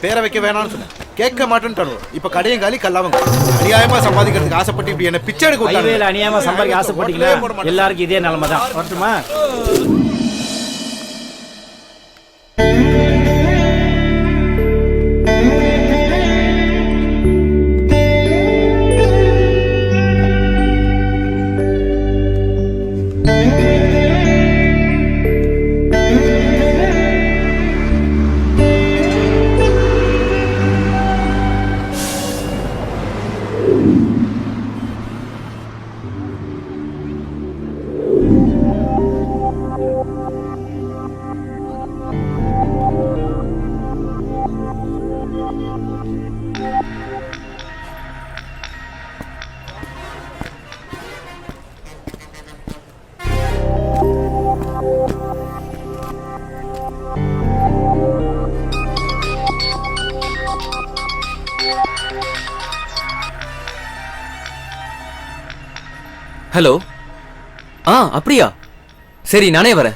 பேரை வைக்க வேணாம்னு சொன்னேன், கேட்க மாட்டேன்னு. இப்ப கடையும் காலி கல்லாவும் அநியாயமா சம்பாதிக்கிறதுக்கு ஆசைப்பட்டு இப்படி என்ன பிச்சை எடுக்க அநியாயமா சம்பாதிக்க ஆசைப்பட்டீங்களா? எல்லாருக்கும் இதே நிலைமை தான். வரட்டுமா? ஹலோ. அப்படியா? சரி, நானே வரேன்.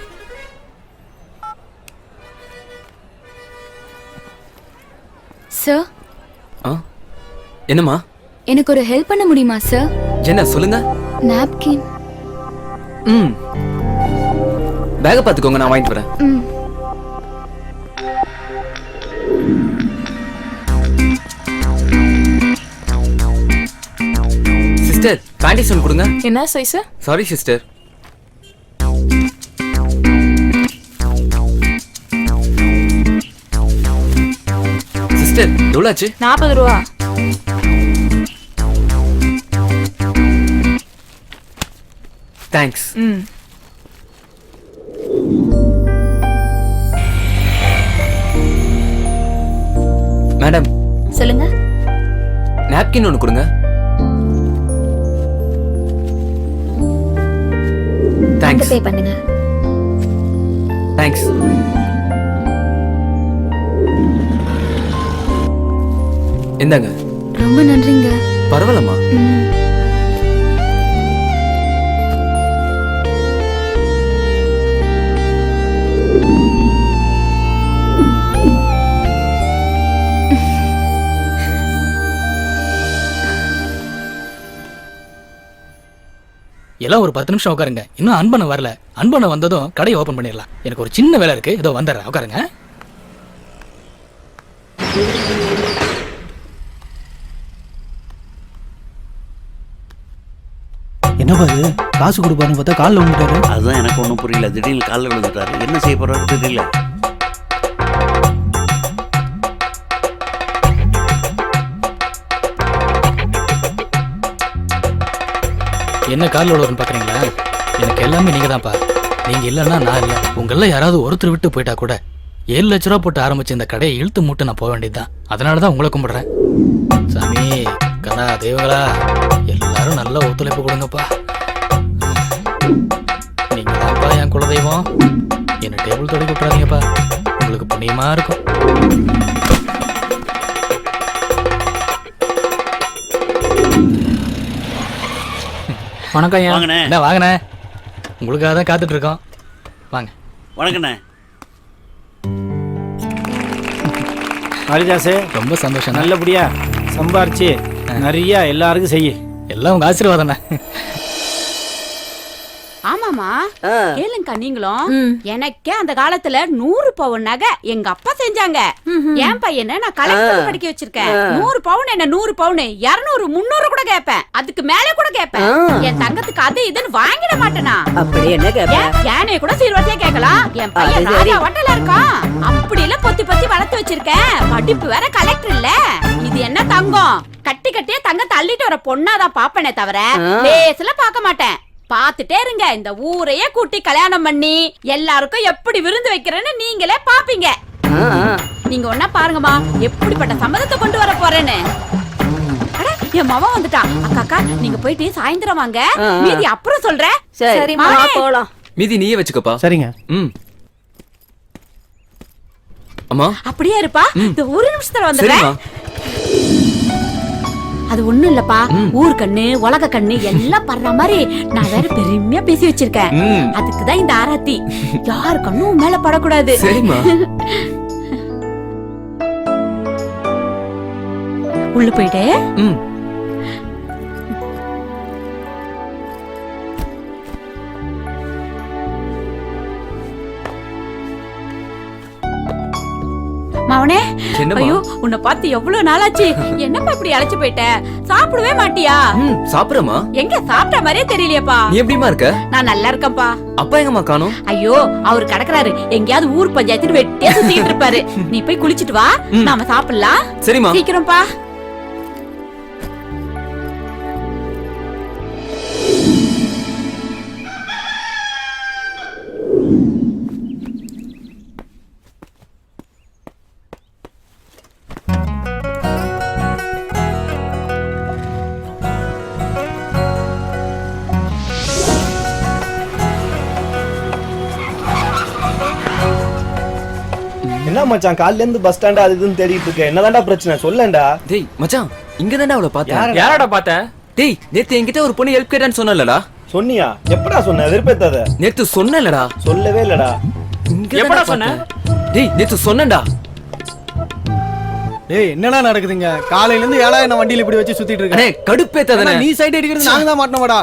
சார். என்னம்மா? எனக்கு ஒரு ஹெல்ப் பண்ண முடியுமா சார்? என்ன சொல்லுங்க. நாப்கின். பேக பாத்துக்கோங்க, நான் வாங்கிட்டு வரேன். சிஸ்டர், பேண்டிஷன் கொடுங்க. என்ன சைஸ்? Sorry sister. சிஸ்டர், எவ்வளவு 40 ரூபா. தேங்க்ஸ். மேடம். சொல்லுங்க. நாப்கின் ஒன்று கொடுங்க. தேங்க்ஸ். பே பண்ணுங்க. தேங்க்ஸ். இந்தாங்க. ரொம்ப நன்றிங்க. பரவாயில்லம்மா. எல்லாம் ஒரு 10 நிமிஷம் உட்காருங்க. இன்னும் அன்பண்ண வரல. அன்பண்ண வந்ததும் கடையை ஓபன் பண்ணிடலாம். எனக்கு ஒரு சின்ன வேலை இருக்கு, இதோ வந்துடுறேன். உட்காருங்க. என்ன பாரு, காசு கொடுப்பாருன்னு பார்த்தா காலில் விழுந்துட்டாரு. அதுதான் எனக்கு ஒன்றும் புரியல. திடீர்னு காலில் விழுந்துட்டாரு. என்ன செய்ய போறாரு தெரியல. என்ன காலில் விழுவுன்னு பார்க்குறீங்களா? எனக்கு எல்லாமே நீங்கள் தான்ப்பா. நீங்கள் இல்லைன்னா நான் இல்லை. உங்களில் யாராவது ஒருத்தர் விட்டு போயிட்டா கூட 7 லட்ச ரூபா போட்டு ஆரம்பிச்சு இந்த கடையை இழுத்து மூட்டு நான் போக வேண்டியதுதான். அதனால தான் உங்களை கும்பிடுறேன். சாமி, கண்ணா, தெய்வங்களா, எல்லாரும் நல்ல ஒத்துழைப்பு கொடுங்கப்பா. நீங்கள் தான்ப்பா என் குலதெய்வம். என்னை டேபிள் தொடங்கி விட்டுறாதீங்கப்பா, உங்களுக்கு புண்ணியமாக இருக்கும். வணக்கம் ஐயா. என்ன வாங்கண்ணே, உங்களுக்காக தான் காத்துட்டு இருக்கோம். வாங்க. வணக்கண்ணே. ஹரிதாசே, ரொம்ப சந்தோஷம். நல்லபடியா சம்பாரிச்சு நிறைய எல்லாருக்கும் செய்ய. எல்லாம் உங்க ஆசீர்வாதம். ஆமாமா கேளுங்கக்கா நீங்களும். எனக்கே அந்த காலத்துல 100 பவுன் நகை எங்க அப்பா செஞ்சாங்க. என் பையனை நான் கலெக்டர் படிக்க வச்சிருக்கேன். 100 பவுன் என்ன 100 பவுன் 200 300 கூட கேட்பேன். அதுக்கு மேல கூட கேட்பேன். என் தங்கத்துக்கு அது இதுன்னு வாங்கிட மாட்டேனா? அப்படி என்ன கேப்ப? யானை கூட சீர்வரிசையா கேட்கலாம். என் பையன் ராஜா ஹோட்டல்ல இருக்கான். அப்படி எல்லாம் பொத்தி பொத்தி வளர்த்து வச்சிருக்கேன். படிப்பு வேற கலெக்டர் இல்ல. இது என்ன தங்கம்? கட்டி கட்டியே தங்கத்தை அள்ளிட்டு வர பொண்ணாதான் பாப்பனே தவிர பேசல பாக்க மாட்டேன். பாத்துட்டே இருங்க, இந்த ஊரையே கூட்டி கல்யாணம் பண்ணி எல்லாருக்கும் எப்படி விருந்து வைக்கிறேன்னு நீங்களே பாப்பீங்க. நீங்க ஒன்னா பாருங்கம்மா எப்படிப்பட்ட சம்மதத்தை கொண்டு வர போறேன்னு. அட என் மவன் வந்துட்டான். அக்கா நீங்க போயிட்டு சாயந்தரம் வாங்க, மீதி அப்புறம் சொல்றேன். சரி போலாம். மீதி நீயே வச்சுக்கப்பா. சரிங்க. ம். அம்மா அப்படியே இருப்பா, இந்த ஒரு நிமிஷத்துல வந்துடுறேன். சரிம்மா. அது ஒண்ணும் இல்லப்பா, ஊர் கண்ணு உலக கண்ணு எல்லாம் படுற மாதிரி நான் வேற பெருமையா பேசி வச்சிருக்கேன். அதுக்குதான் இந்த ஆராத்தி. யாரு கண்ணும் மேல படக்கூடாது. சரிம்மா. உள்ள போயிட்டு மவனே, ஐயோ உன்னை பார்த்து எவ்வளவு நாளாச்சு. என்னப்பா இப்படி அழைச்சு போயிட்ட? சாப்பிடவே மாட்டியா? சாப்பிடுறமா? எங்க சாப்பிட்ட மாதிரியே தெரியலையப்பா. நீ எப்படிமா இருக்க? நான் நல்லா இருக்கேன்ப்பா. அப்பா எங்கம்மா காணோம்? ஐயோ அவரு கிடக்குறாரு எங்கயாவது ஊர் பஞ்சாயத்து வெட்டியா சுத்திட்டு இருப்பாரு. நீ போய் குளிச்சிட்டு வா, நாம சாப்பிடலாம். சரிம்மா. சீக்கிரம்ப்பா. என்ன மச்சான் காலையில இருந்து பஸ் ஸ்டாண்ட் அது இதுன்னு தேடிட்டு இருக்க? என்னதான்டா பிரச்சனை சொல்லேன்டா. டேய் மச்சான், இங்க தான்டா அவளை பார்த்தேன். யாரடா பார்த்த? டேய் நேத்து என்கிட்ட ஒரு பொண்ணு ஹெல்ப் கேட்டான்னு சொன்னலடா. சொன்னியா? எப்படா சொன்ன? வெறுப்பேத்தாத. நேத்து சொன்னலடா. சொல்லவே இல்லடா. எப்படா சொன்ன? டேய் நேத்து சொன்னேன்டா. டேய் என்னடா நடக்குதுங்க? காலையில இருந்து ஏழா என்ன வண்டியில இப்படி வச்சு சுத்திட்டு இருக்க. அடே கடுப்பேத்தாதனே. நீ சைடு அடிக்கிறது நாங்க தான் மாட்டனோம்டா.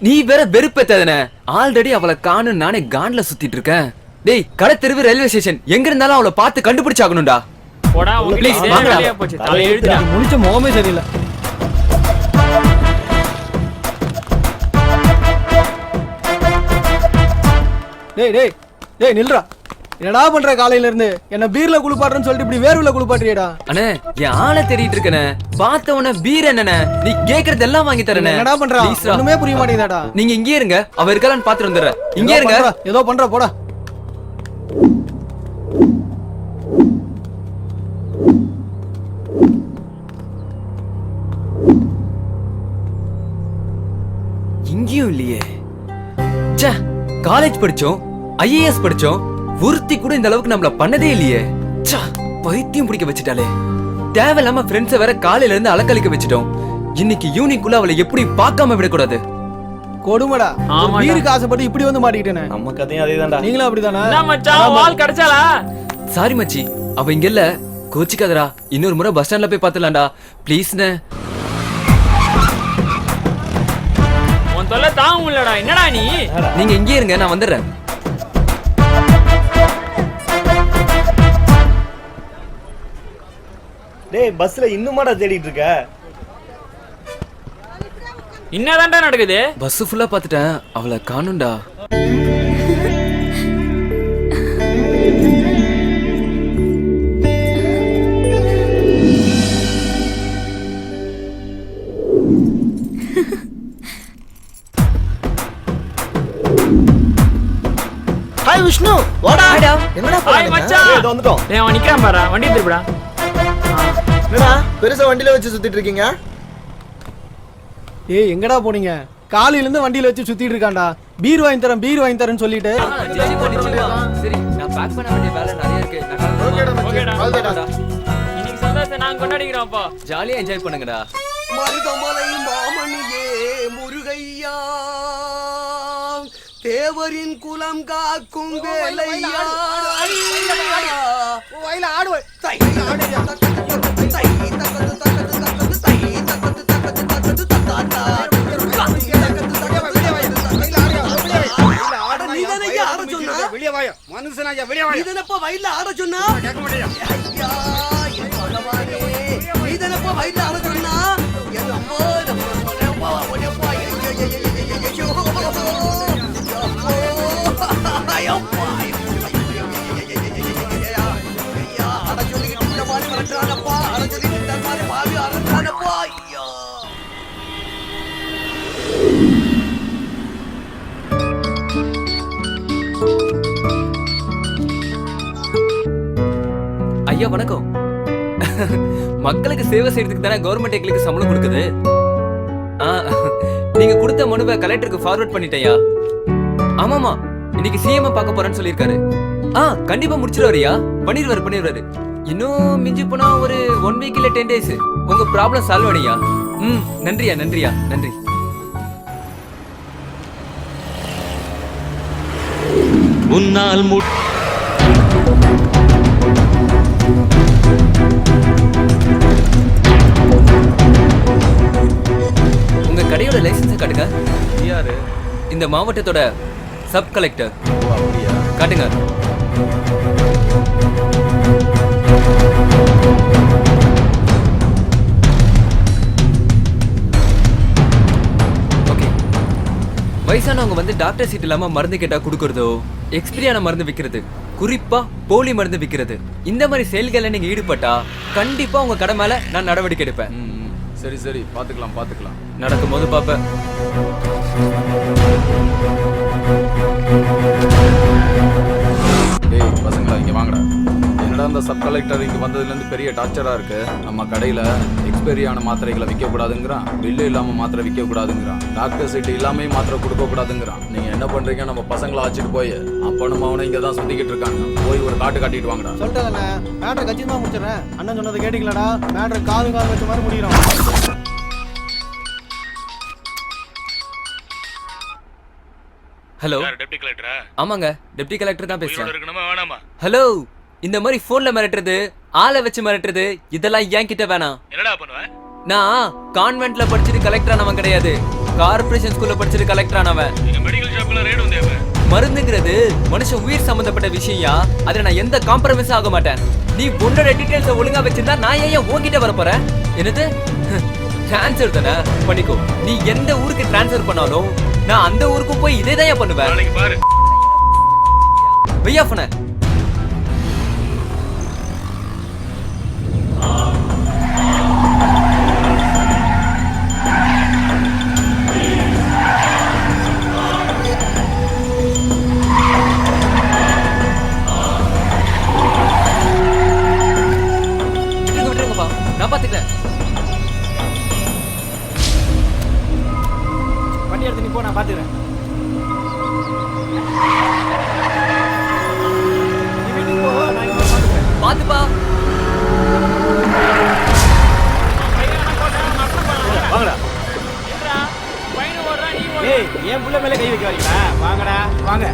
நீ வேற வெறுப்பேத்தாதனே. ஆல்ரெடி அவளை காணு நானே கான்ல சுத்திட்டு இருக்கேன். டேய் கடை தெருவு ரயில்வே ஸ்டேஷன் எங்க இருந்தாலும் அவளை பார்த்து கண்டுபிடிச்சாகணும்டா. போடா ப்ளீஸ் வாங்கடா. போச்சு. தலை எழுதுடா. முடிச்ச முகமே சரியில்லை. டேய் டேய் டேய் நில்றா. என்னடா பண்ற காலையில இருந்து? என்ன பீர்ல குளிப்பாட்டுறேன்னு சொல்லிட்டு இப்படி வேர்வுல குளிப்பாட்டுறியடா? அண்ணே என் ஆளை தேடிட்டு இருக்கனே. பார்த்தவன பீர் என்னண்ணே? நீ கேக்குறது எல்லாம் வாங்கி தரேனே. என்னடா பண்றா? ஒண்ணுமே புரிய மாட்டேங்குதாடா. நீங்க இங்கே இருங்க, அவ இருக்கலான்னு பாத்துட்டு வந்துடுறேன். இங்கே இருங்க. ஏதோ பண்ற போடா. இங்கேயும் இல்லையே. ச்சே, காலேஜ் படிச்சோம், ஐஏஎஸ் படிச்சோம், ஒருத்தி கூட இந்த அளவுக்கு நம்மள பண்ணதே இல்லையே. ச்சே, பைத்தியம் பிடிக்க வச்சுட்டாலே. தேவையில்லாம ஃப்ரெண்ட்ஸை வேற காலையில இருந்து அலக்கழிக்க வச்சுட்டோம். இன்னைக்கு ஈவினிங்குள்ள அவளை எப்படி பார்க்காம விடக்கூடாது. கொடுமடா. பீருக்கு ஆசைப்பட்டு இப்படி வந்து மாட்டிக்கிட்டேனே. நம்ம கதையும் அதேதான்டா. நீங்களும் அப்படிதானே? என்ன மச்சான் வால் கடச்சாளா? சாரி மச்சி, அவ இங்க இல்ல. கோச்சிக்காதடா. இன்னொரு முறை பஸ் ஸ்டாண்ட்ல போய் பாத்துலாம்டா ப்ளீஸ்ண்ணே. உன் தொல்லை தாங்க முடியலடா. என்னடா நீ? நீங்க இங்கே இருங்க, நான் வந்துடுறேன். டேய் பஸ்ல இன்னுமாடா தேடிட்டு இருக்க? என்னதான்டா நடக்குது? பஸ் ஃபுல்லா பாத்துட்டேன், அவளை காணும்டா. ஹாய் விஷ்ணு, வாடா. என்னடா ஹாய் பண்ணீங்க? மச்சான். இதோ வந்துட்டோம். டேய் அவன் நிக்கறான் பாரு. வண்டி திருப்புடா. என்னடா பெருசா வண்டியில வச்சு சுத்திட்டு இருக்கீங்க? ஏய் எங்கடா போனீங்க? காலையில இருந்து வண்டியில வச்சு சுத்திட்டு இருக்கான்டா. பீர் வாங்கி தரேன்னு சொல்லிட்டு. சரி, நான் பேக் பண்ண வேண்டிய வேலை நிறைய இருக்கு. ஓகேடா. அவ்வளவுதான்டா. இன்னைக்கு சந்தோஷத்தை நாங்க கொண்டாடிக்கிறோம் அப்போ. ஜாலியா என்ஜாய் பண்ணுங்கடா. மருதமலை மாமணியே முருகையா, தேவரின் குலம் காக்கும் வேலையா. தை இதனப்பா வயல்ல ஆட சொன்னா ஐயா என் பகவானே இதனப்பா வயல்ல ஆட சொன்னா என்னப்பா ஐயா வணக்கம். மக்களுக்கு சேவை செய்யறதுக்கு தானே கவர்மெண்ட் எங்களுக்கு சம்பளம் கொடுக்குது. நீங்க கொடுத்த மனுவை கலெக்டருக்கு ஃபார்வர்ட் பண்ணிட்டேயா. ஆமாமா, இன்னைக்கு சிஎம் பார்க்க போறேன்னு சொல்லியிருக்காரு. கண்டிப்பா முடிச்சிருவாருயா. பண்ணிடுவாரு. இன்னும் மிஞ்சி போனா ஒரு 1 வீக் இல்ல 10 days உங்க ப்ராப்ளம் சால்வ் ஆனியா. நன்றியா. நன்றி. முன்னால் உங்க கடையோட லைசன்ஸை காட்டுங்க. யாரு? இந்த மாவட்டத்தோட சப் கலெக்டர். காட்டுங்க. ஓகே. வயசானவங்க வந்து டாக்டர் சீட் இல்லாம மருந்து கேட்டா கொடுக்கறதோ, எக்ஸ்பிரியான மருந்து விற்கிறது, குறிப்பா போலி மருந்து விற்கிறது, இந்த மாதிரி செயல்களை நீங்க ஈடுபட்டா கண்டிப்பா உங்க கடை மேல நான் நடவடிக்கை எடுப்பேன். சரி பாத்துக்கலாம். நடக்கும்போது பாப்பேன். டேய் பசங்களா இங்க வாங்கடா. என்னடா இந்த சப் கலெக்டர் இங்க வந்ததுல இருந்து பெரிய டார்ச்சரா இருக்கு. நம்ம கடையில எக்ஸ்பைரி ஆன மாத்திரைகளை விற்க கூடாதுங்கிறான், பில்லு இல்லாம மாத்திரை விற்க கூடாதுங்கிறான், டாக்டர் சீட்டு இல்லாம மாத்திரை கொடுக்க கூடாதுங்கிறான். நீங்க என்ன பண்றீங்க? நம்ம பசங்களை ஆச்சிட்டு போய் அப்பனும் அவனை இங்க தான் சுத்திக்கிட்டு இருக்காங்க. போய் ஒரு காட்டு காட்டிட்டு வாங்கடா. சொல்லிட்டேன் மேட்ரை கட்சியமா முடிச்சிடறேன். அண்ணன் சொன்னதை கேட்டீங்களாடா? மேட்ரை காது வச்ச மாதிரி முடிக்கிறோம். ஹலோ, டெப்டி கலெக்டரா? ஆமாங்க, டெப்டி கலெக்டர் தான் பேசுறேன். ஹலோ, இந்த மாதிரி போன்ல மிரட்டுறது, ஆளை வச்சு மிரட்டுறது, இதெல்லாம் ஏன் கிட்ட வேணாம். என்னடா பண்ணுவ? நான் கான்வென்ட்ல படிச்சிட்டு கலெக்டர் ஆனவன் கிடையாது, கார்ப்பரேஷன் ஸ்கூல்ல படிச்சிட்டு கலெக்டர் ஆனவன். நீங்க மெடிக்கல் ஷாப்ல ரேட் வந்தேவ. மருந்துங்கிறது மனுஷன் உயிர் சம்பந்தப்பட்ட விஷயம்யா. அதுல நான் எந்த காம்ப்ரமைஸும் ஆக மாட்டேன். நீ உன்னோட டீடைல்ஸ் ஒழுங்கா வச்சிருந்தா நான் ஏன் உன்கிட்ட வர போறேன்? என்னது ட்ரான்ஸ்ஃபர் தானே பண்ணிக்கோ. நீ எந்த ஊருக்கு ட்ரான்ஸ்ஃபர் பண்ணாலும் நான் அந்த ஊருக்கு போய் இதே தான் பண்ணுவேன். நாளைக்கு பாரு. வெய்யா போன. விட்டுருங்கப்பா, நான் பாத்துக்கிறேன். வண்டி எடுத்து நீ போ, நான் பாத்துக்கிறேன். பாத்துப்பா. வாங்கடா. ஏய், என் புள்ள மேல கை வைக்க வரீங்களா? வாங்கடா, வாங்க.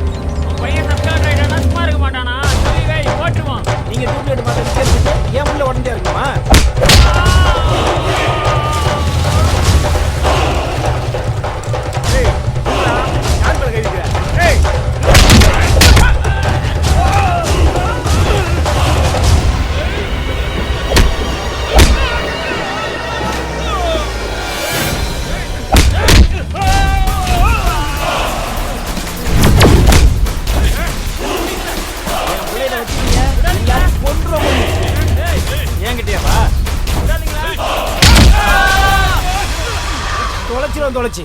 பையன் சப்ஸ்கிரைப் ரைடர்னா சும்மா இருக்க மாட்டானா? சொல்லி வை, ஓட்டுவான். நீங்க டூப்ளேட் பார்த்து கேட்டுட்டு என் புள்ள உடனே இருக்குமா? ஏய், யார் மேல கை வைக்கிற? ஏய், தொலைச்சி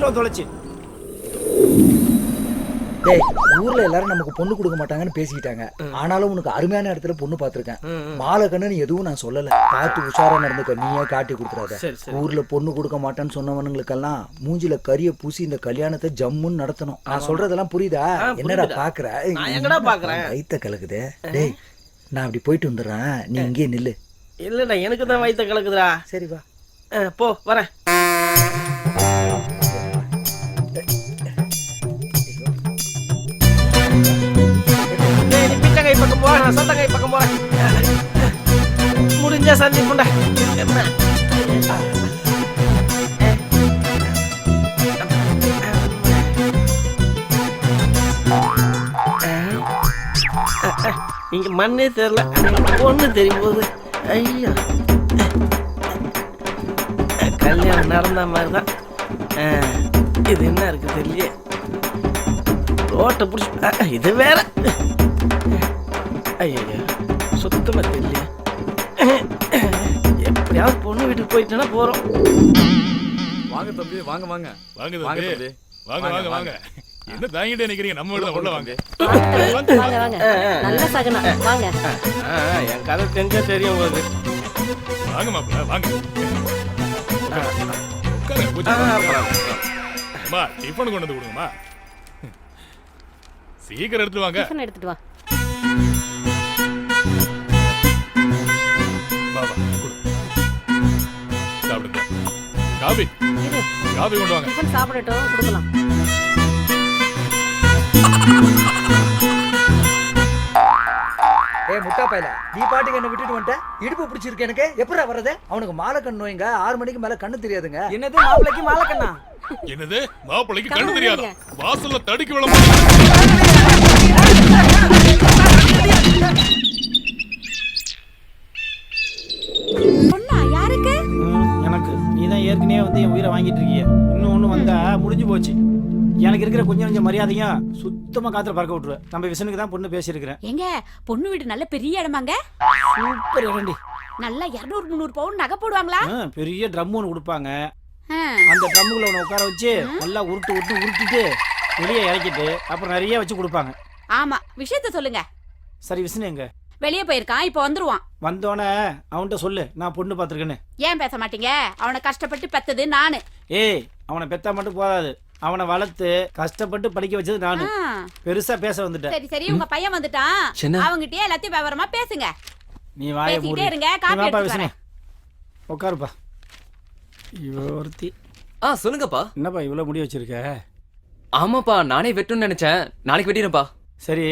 முடிச்சிருவோம் தொலைச்சு. டேய் ஊர்ல எல்லாரும் நமக்கு பொண்ணு கொடுக்க மாட்டாங்கன்னு பேசிக்கிட்டாங்க. ஆனாலும் உனக்கு அருமையான இடத்துல பொண்ணு பார்த்திருக்கேன். மாலை கண்ணுன்னு எதுவும் நான் சொல்லல. பார்த்து உஷாரா நடந்துக்க, நீயே காட்டி கொடுத்துறாத. ஊர்ல பொண்ணு கொடுக்க மாட்டேன்னு சொன்னவனுங்களுக்கெல்லாம் மூஞ்சில கரிய பூசி இந்த கல்யாணத்தை ஜம்முன்னு நடத்தணும். நான் சொல்றதெல்லாம் புரியுதா? என்னடா பாக்குற? வயித்த கலக்குதே. டேய் நான் அப்படி போயிட்டு வந்துடுறேன், நீ இங்கே நில்லு. இல்லடா எனக்கு தான் வயித்த கலக்குதுடா. சரி வா போ வரேன். பிச்சை பக்கம் போ, நான் சொந்த கை பக்கம் போறேன். முடிஞ்சா சந்திப்புண்டா. இங்க மண்ணே தெரியல, ஒண்ணு தெரியும் போது. ஐயா கல்யாணம் நடந்த மாதிரிதான். இது என்ன இருக்கு தெரியல. ரோட்டை பிடிச்சி இது வேற. ஐயா சுத்தமா தெரியல. எப்படியாவது பொண்ணு வீட்டுக்கு போயிட்டேன்னா போறோம். வாங்க தம்பி, வாங்க வாங்க வாங்க வாங்க தம்பி. தம்பி. வாங்க வாங்க வாங்க. என்ன தாங்கிட்டே நிக்கிறீங்க? நம்ம வீட்டுல உள்ள வாங்க. வாங்க வாங்க. நல்ல சகனம் வாங்க. என் கதை தெரிஞ்சா தெரியும் உங்களுக்கு. வாங்க மாப்பிள்ள வாங்க. உட்காருங்க, பூஜை பண்ணுங்க. அம்மா டிஃபன் கொண்டு வந்து கொடுங்கம்மா. சீக்கிரம் எடுத்து வாங்க. டிஃபன் எடுத்துட்டு வா. பாபா கொடு. சாப்பிடுங்க. காபி காபி கொண்டு வாங்க. டிஃபன் சாப்பிடட்டும், கொடுக்கலாம். ஏ முட்டா பையல, நீ பாட்டுக்கு என்ன விட்டுட்டு வந்துட்ட. இடுப்பு பிடிச்சிருக்கு எனக்கு. எப்படா வர்றது? அவனுக்கு மாலை கண் நோய்ங்க. 6 மணிக்கு மேல கண்ணு தெரியாதுங்க. என்னது மாப்பிளைக்கு மாலை கண்ணா? என்னது மாப்பிள்ளைக்கு கண்ணு தெரியாதா? வாசல்ல தடுக்கி விழ பொண்ணா யாருக்கு? எனக்கு. நீதான் ஏற்கனவே வந்து என் உயிரை வாங்கிட்டு இருக்கீங்க. இன்னும் ஒண்ணு வந்தா முடிஞ்சு போச்சு. எனக்கு இருக்கிற கொஞ்சம் மரியாதையும் சுத்தமா காத்துல பறக்க விட்டுருவேன். நம்ம விசனுக்கு தான் பொண்ணு பேசியிருக்கிறேன். எங்க பொண்ணு வீடு நல்ல பெரிய இடமாங்க? சூப்பர் இடண்டி. நல்லா 200-300 பவுன் நகை போடுவாங்களா? பெரிய ட்ரம் ஒன்று கொடுப்பாங்க. அந்த ட்ரம்முக்குள்ள உன்னை உட்கார வச்சு நல்லா உருட்டிட்டு வெளியே இறக்கிட்டு அப்புறம் நிறைய வச்சு கொடுப்பாங்க. ஆமா, விஷயத்த சொல்லுங்க. சரி விஷ்ணு எங்க? வெளியே போயிருக்கான், இப்ப வந்துருவான். வந்தோடனே அவன்கிட்ட சொல்லு நான் பொண்ணு பார்த்துருக்கேன்னு. ஏன் பேச மாட்டீங்க? அவனை கஷ்டப்பட்டு பெத்தது நானு. ஏய் அவனை பெத்தா மட்டும் போதாது, அவனை வளர்த்து கஷ்டப்பட்டு படிக்க வச்சது நானு. பெருசா பேச வந்துட்டேன். சரி சரி, உங்க பையன் வந்துட்டான், அவங்கிட்டயே எல்லாத்தையும் விவரமா பேசுங்க. நீ வாயை மூடு. இருங்க, காப்பி எடுத்து வரேன். உட்காருப்பா. இவர்த்தி. சொல்லுங்கப்பா. என்னப்பா இவ்வளவு முடி வச்சிருக்க? ஆமாப்பா, நானே வெட்டணும்னு நினைச்சேன். நாளைக்கு வெட்டிடுறேன்ப்பா. சரி.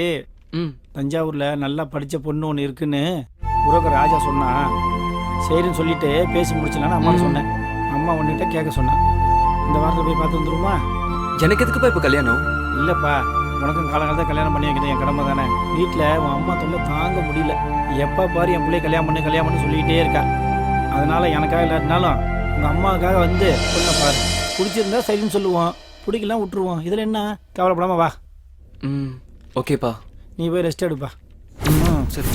தஞ்சாவூர்ல நல்லா படிச்ச பொண்ணு ஒன்று இருக்குன்னு புரோக்கர் ராஜா சொன்னா. சரின்னு சொல்லிட்டு பேசி முடிச்சலான்னு அம்மா சொன்னேன். அம்மா ஒன்னுகிட்ட கேட்க சொன்னான். இந்த வாரத்தில் போய் பார்த்து வந்துருமா? எனக்கு எதுக்குப்பா இப்போ கல்யாணம்? இல்லப்பா, உனக்கும் காலகாலத்தை கல்யாணம் பண்ணி வைக்கிறது என் கடமை தானே. வீட்டில் உன் அம்மா தொல்லை தாங்க முடியல. எப்போ பாரு என் பிள்ளைய கல்யாணம் பண்ணு சொல்லிக்கிட்டே இருக்கா. அதனால எனக்காக இல்லாட்டினாலும் உங்கள் அம்மாவுக்காக வந்து பொண்ணை பாரு. பிடிச்சிருந்தா சரின்னு சொல்லுவோம், பிடிக்கலாம் விட்டுருவோம். இதில் என்ன, கவலைப்படாம வா. ஓகேப்பா. நீ போய் ரெஸ்ட் எடுப்பா. சரி.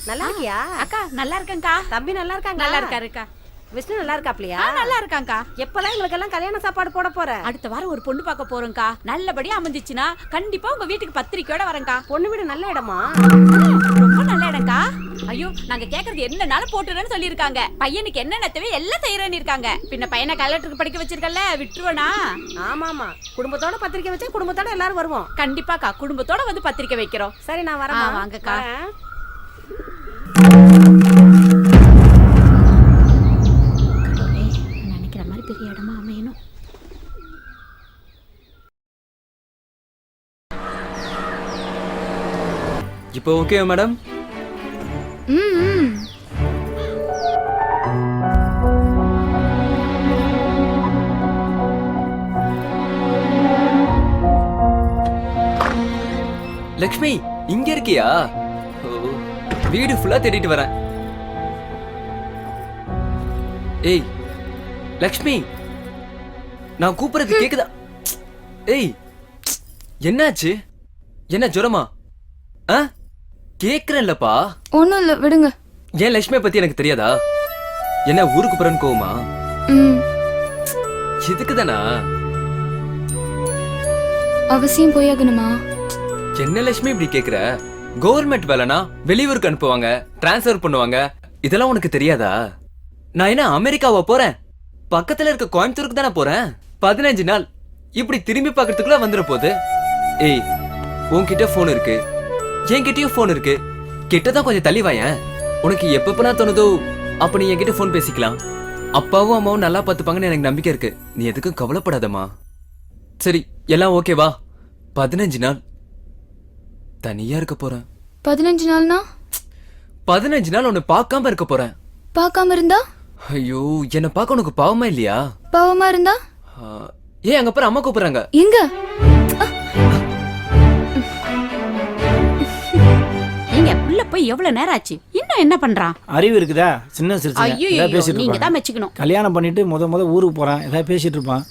நல்லா இருக்கியா? அக்கா நல்லா இருக்கேன்க்கா. தம்பி நல்லா இருக்காங்க? நல்லா இருக்காருக்கா. விஷ்ணு நல்லா இருக்காப்லையா? நல்லா இருக்காங்கக்கா. எப்பதான் எங்களுக்கு எல்லாம் கல்யாண சாப்பாடு போட போற? அடுத்த வாரம் ஒரு பொண்ணு பார்க்க போறோம்க்கா. நல்லபடியா அமைஞ்சிச்சுன்னா கண்டிப்பா உங்க வீட்டுக்கு பத்திரிக்கையோட வரேன்க்கா. பொண்ணு வீடு நல்ல இடமா? ரொம்ப நல்ல இடம்க்கா. ஐயோ, நாங்க கேக்குறது என்னனாலும் போட்டுறேன்னு சொல்லிருக்காங்க. பையனுக்கு என்னென்ன தேவை எல்லாம் செய்யறேன்னு இருக்காங்க. பின்ன பையனை கலெக்டருக்கு படிக்க வச்சிருக்கல, விட்டுருவனா? ஆமா, குடும்பத்தோட பத்திரிக்கை வச்சு குடும்பத்தோட எல்லாரும் வருவோம். கண்டிப்பாக்கா, குடும்பத்தோட வந்து பத்திரிக்கை வைக்கிறோம். சரி நான் வரேன். வாங்கக்கா. நினைக்கிற மாதிரி பெரிய இடமா அமையணும். இப்போ ஓகே மேடம்? லக்ஷ்மி இங்க இருக்கியா? ஓ, வீடு ஃபுல்லா தேடிட்டு வரேன். ஏய் லக்ஷ்மி, நான் கூப்பிடுறது கேக்குதா? ஏய் என்னாச்சு? என்ன ஜுரமா? கேக்குறேன்லப்பா. ஒண்ணும் இல்ல, விடுங்க. ஏன் லட்சுமியை பத்தி எனக்கு தெரியாதா? என்ன ஊருக்கு போறேன்னு கோவமா? இதுக்குதானா? அவசியம் போயாகணுமா? என்ன லட்சுமி இப்படி கேக்குற? கவர்மெண்ட் வேலைனா வெளியூருக்கு அனுப்புவாங்க, டிரான்ஸ்ஃபர் பண்ணுவாங்க. இதெல்லாம் உனக்கு தெரியாதா? நான் என்ன அமெரிக்காவா போறேன்? பக்கத்துல இருக்க கோயம்புத்தூருக்கு தானே போறேன். 15 நாள் இப்படி திரும்பி பாக்கிறதுக்குள்ள வந்துட போகுது. ஏய், உன்கிட்ட போன் இருக்கு, என்கிட்டயும் போன் இருக்கு. கிட்டதான் கொஞ்சம் தள்ளி வாயேன். உனக்கு எப்பப்பனா தோணுதோ அப்ப நீ என்கிட்ட போன் பேசிக்கலாம். அப்பாவும் அம்மாவும் நல்லா பாத்துப்பாங்கன்னு எனக்கு நம்பிக்கை இருக்கு. நீ எதுக்கும் கவலைப்படாதம்மா. சரி, எல்லாம் ஓகேவா? 15 நாள் தனியா இருக்க போறேன். 15 நாள்னா? 15 நாள் உன்னை பார்க்காம இருக்க போறேன். பார்க்காம இருந்தா? ஐயோ, என்ன பார்க்க உனக்கு பாவமா இல்லையா? பாவமா இருந்தா? ஏன் அங்க அப்புறம் அம்மா கூப்பிடுறாங்க. எங்க? நீங்க புள்ள போய் எவ்வளவு நேரம் ஆச்சு? இன்னும் என்ன பண்றான்? அறிவு இருக்குதா? சின்ன சிறுசு ஐயோ, பேசிட்டு நீங்க இருப்பான். தான் மெச்சுக்கணும். கல்யாணம் பண்ணிட்டு முத ஊருக்கு போறான், ஏதாவது பேசிட்டு இருப்பான்.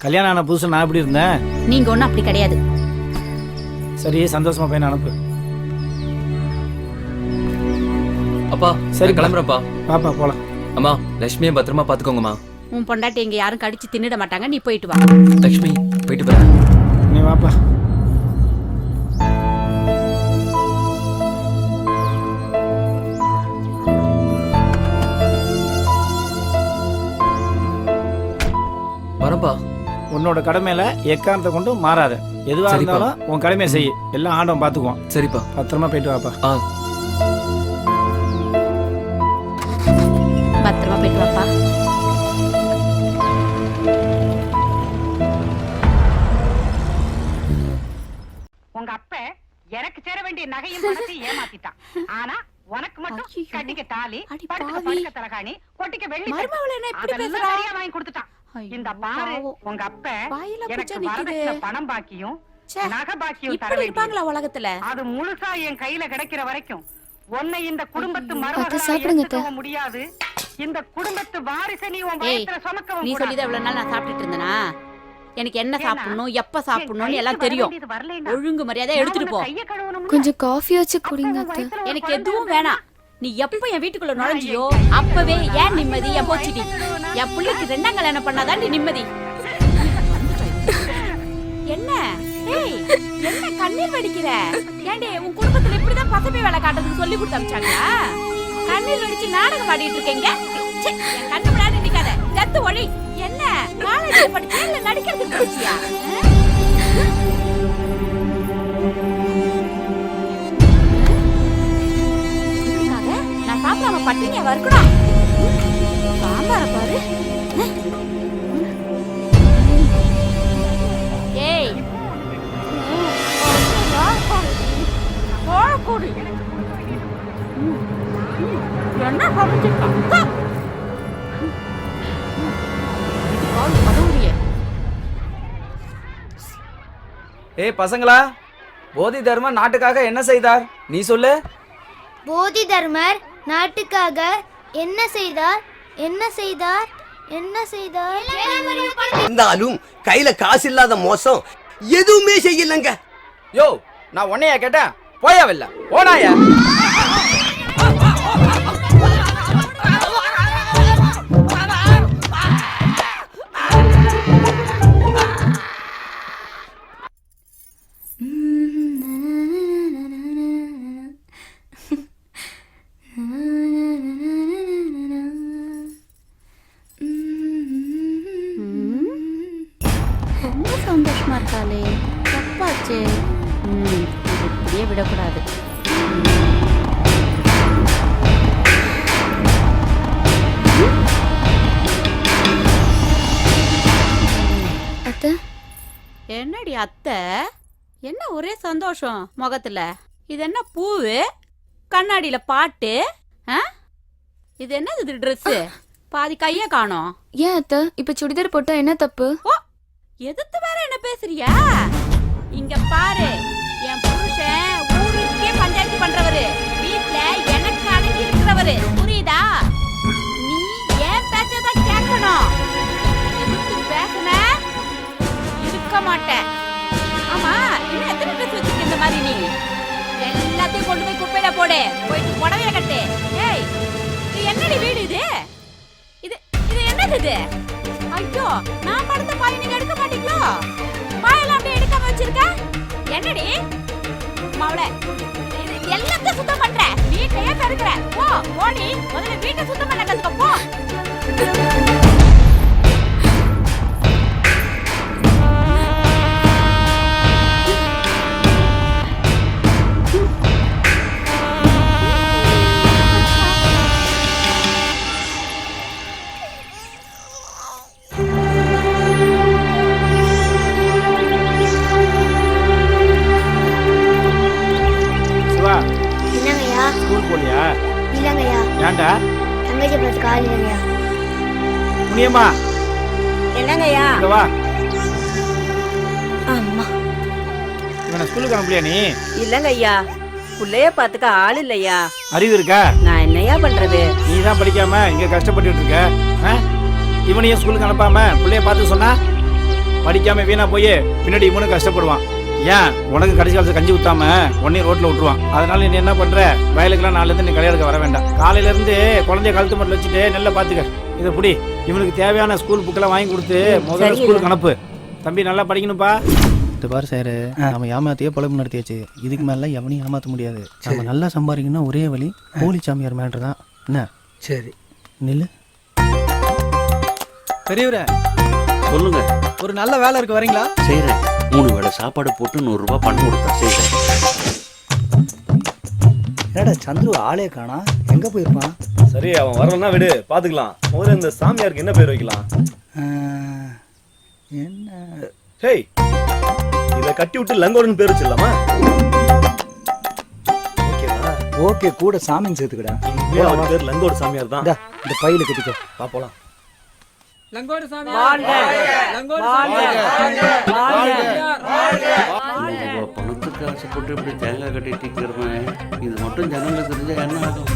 கல்யாணம் ஆன புதுசு நான் எப்படி இருந்தேன்? நீங்க ஒண்ணும் அப்படி கிடையாது. சரி, சந்தோஷமா பையன் அனுப்பு. அப்பா சரி கிளம்புறப்பா. பாப்பா போலாம். அம்மா, லட்சுமியை பத்திரமா பாத்துக்கோங்கம்மா. உன் பொண்டாட்டி இங்க யாரும் கடிச்சு தின்னுட மாட்டாங்க, நீ போயிட்டு வா. லட்சுமி போயிட்டு போற. நீ வாப்பா. வரப்பா. உன்னோட கடமையில எக்காரணத்தை கொண்டு மாறாத. எதுவா இருந்தாலும் உன் கடமையை செய். எல்லாம் ஆண்டவன் பாத்துக்குவான். சரிப்பா, பத்திரமா போயிட்டு வாப்பா. பத்திரமா போயிட்டு வாப்பா. உங்க அப்ப எனக்கு சேர வேண்டிய நகையும் பணத்தையும் ஏமாத்திட்டான். ஆனா உனக்கு மட்டும் கட்டிக்க தாலி, படுக்க தலகாணி, கொட்டிக்க வெள்ளி சரியா வாங்கி கொடுத்துட்டான். இந்த பாரு, உங்க அப்ப எனக்கு வரதட்சணை பணம் பாக்கியும் நகை பாக்கியும் தர இருப்பாங்களா உலகத்துல? அது முழுசா என் கையில கிடைக்கிற வரைக்கும் உன்னை இந்த குடும்பத்து மருமகளா முடியாது. இந்த குடும்பத்து வாரிசை நீ உன் வயித்துல சுமக்கவும். நீ சொல்லிதான் இவ்வளவு நாள் நான் சாப்பிட்டுட்டு இருந்தேனா? எனக்கு என்ன சாப்பிடணும், எப்ப சாப்பிடணும்னு எல்லாம் தெரியும். ஒழுங்கு மரியாதை எடுத்துட்டு போ. கொஞ்சம் காஃபி வச்சு குடிங்க. எனக்கு எதுவும் வேணாம். நீ எப்ப என் வீட்டுக்குள்ள நுழைஞ்சியோ அப்பவே ஏன் நிம்மதி, என் போச்சுடி. என் பிள்ளைக்கு 2ஆம் கல்யாணம் பண்ணாதான் நீ நிம்மதி. என்ன என்ன கண்ணீர் வடிக்கிற? ஏண்டே, உன் குடும்பத்துல இப்படிதான் பசமை வேலை காட்டுறதுக்கு சொல்லி கொடுத்து அமிச்சாங்களா? கண்ணீர் வடிச்சு நாடகம் பாடிட்டு இருக்கீங்க. என் கண்ணு முன்னாடி நிக்காத, செத்து ஒளி. என்ன காலேஜ்ல படிச்சா இல்ல நடிக்கிறதுக்கு படிச்சியா? நான் சாப்பிடாம பட்டினியா வரக்கூடாது. சாம்பார பாரு. ஏய், கோழக்கூடி என்ன சமைச்சிருக்கா? ஏய் பசங்களா, போதி தர்மர் நாட்டுக்காக என்ன செய்தார்? நீ சொல்லு. போதி தர்மர் நாட்டுக்காக என்ன செய்தார்? என்ன செய்தார்? என்ன செய்தார்? இருந்தாலும் கையில காசு இல்லாத மோசம் எதுவுமே செய்யலங்க. யோ, நான் உன்னையா கேட்டேன்? போயாவில்ல, போனாயா? ரொம்ப சந்தோஷமா இருக்காளே, தப்பாச்சு. இப்படியே விடக்கூடாது. அத்தை, என்னடி அத்தை, என்ன ஒரே சந்தோஷம் முகத்துல? இது என்ன பூவு, கண்ணாடியில பாட்டு? இது என்னது? இது ட்ரெஸ் பாதி கைய காணோம். ஏன் அத்தை இப்ப சுடிதார் போட்டா என்ன தப்பு? எதிர்த்து வேற என்ன பேசுறியா? இங்க பாரு, பண்றவரு, வீட்ல எனக்கு அடங்கி இருக்கிறவரு, புரியுதா? நீ ஏன் பேச்சதான் கேட்கணும். எதிர்த்து பேசுன இருக்க மாட்டேன். ஆமா, இன்னும் எத்தனை ட்ரெஸ் வச்சிருக்க இந்த மாதிரி? நீ எல்லாத்தையும் கொண்டு போய் குப்பையில போடு. போயிட்டு புடவைய கட்டு. ஏய், இது என்னடி வீடு இது? இது இது என்னது இது? ஐயோ, நான் படுத்த பாய் நீங்க எடுக்க மாட்டீங்களோ? பாயெல்லாம் அப்படியே எடுக்காம வச்சிருக்க என்னடி மாவளே? எல்லாத்தையும் சுத்தம் பண்ற, வீட்டையே பெருக்குற. போ போடி, முதல்ல வீட்டை சுத்தம் பண்ண கத்துக்க போ. ஸ்கூல் போலியா? இல்லங்கய்யா. ஏன்டா? தங்கச்சி பார்த்து கால் இல்லங்கய்யா. முனியம்மா என்னங்கய்யா? இங்க வா. அம்மா. இவனை ஸ்கூலுக்கு அனுப்பலையா நீ? இல்லங்கய்யா, புள்ளைய பாத்துக்க ஆள் இல்லையா. அறிவு இருக்கா? நான் என்னையா பண்றது? நீ தான் படிக்காம இங்க கஷ்டப்பட்டு இருக்க. இவனையும் ஸ்கூலுக்கு அனுப்பாம பிள்ளைய பார்த்து சொன்னா படிக்காம வீணா போய் பின்னாடி இவனும் கஷ்டப்படுவான். ஏன் உனக்கு கடைசி காலத்துல கஞ்சி ஊத்தாம உன்னையும் ரோட்ல விட்டுருவான். அதனால நீ என்ன பண்ற, வயலுக்குலாம் நாளில இருந்து நீ கல்யாணத்துக்கு வர வேண்டாம். காலையில இருந்து குழந்தைய கழுத்து மட்டும் வச்சுட்டு நல்லா பாத்துக்க. இதை புடி, இவனுக்கு தேவையான ஸ்கூல் புக்கெல்லாம் வாங்கி கொடுத்து முதல்ல ஸ்கூலுக்கு அனுப்பு. தம்பி நல்லா படிக்கணும்ப்பா. இது பாரு சார், நம்ம ஏமாத்தியே பொழப்பு நடத்தியாச்சு. இதுக்கு மேல எவனையும் ஏமாற்ற முடியாது. நம்ம நல்லா சம்பாதிக்கணும்னா ஒரே வழி போலி சாமியார் மேட்ரு தான். என்ன? சரி நில்லு. பெரியவரே சொல்லுங்க. ஒரு நல்ல வேலை இருக்கு, வரீங்களா? செய்யறேன். 3 வேளை சாப்பாடு போட்டு 100 ரூபாய் பணம் கொடுத்தா செய்யறேன். என்னடா சந்துரு ஆளே காணா, எங்க போயிருப்பான்? சரி, அவன் வரலன்னா விடு, பாத்துக்கலாம். முதல்ல இந்த சாமியாருக்கு என்ன பேர் வைக்கலாம்? என்ன? ஹேய், இத கட்டி விட்டு லங்கோடன் பேர் வச்சிடலாமா? ஓகேவா? ஓகே, கூட சாமின்னு சேர்த்துக்கடா. அவன் பேர் லங்கோடு சாமியார் தான். இந்த பையில கட்டிக்கோ. வா போலாம். லங்கோடு சாமி பணத்துக்கு ஆசைப்பட்டு இப்படி தேங்காய் கட்டிட்டு இருக்கிறவன் இது மட்டும் ஜனங்களுக்கு தெரிஞ்சா என்ன ஆகும்?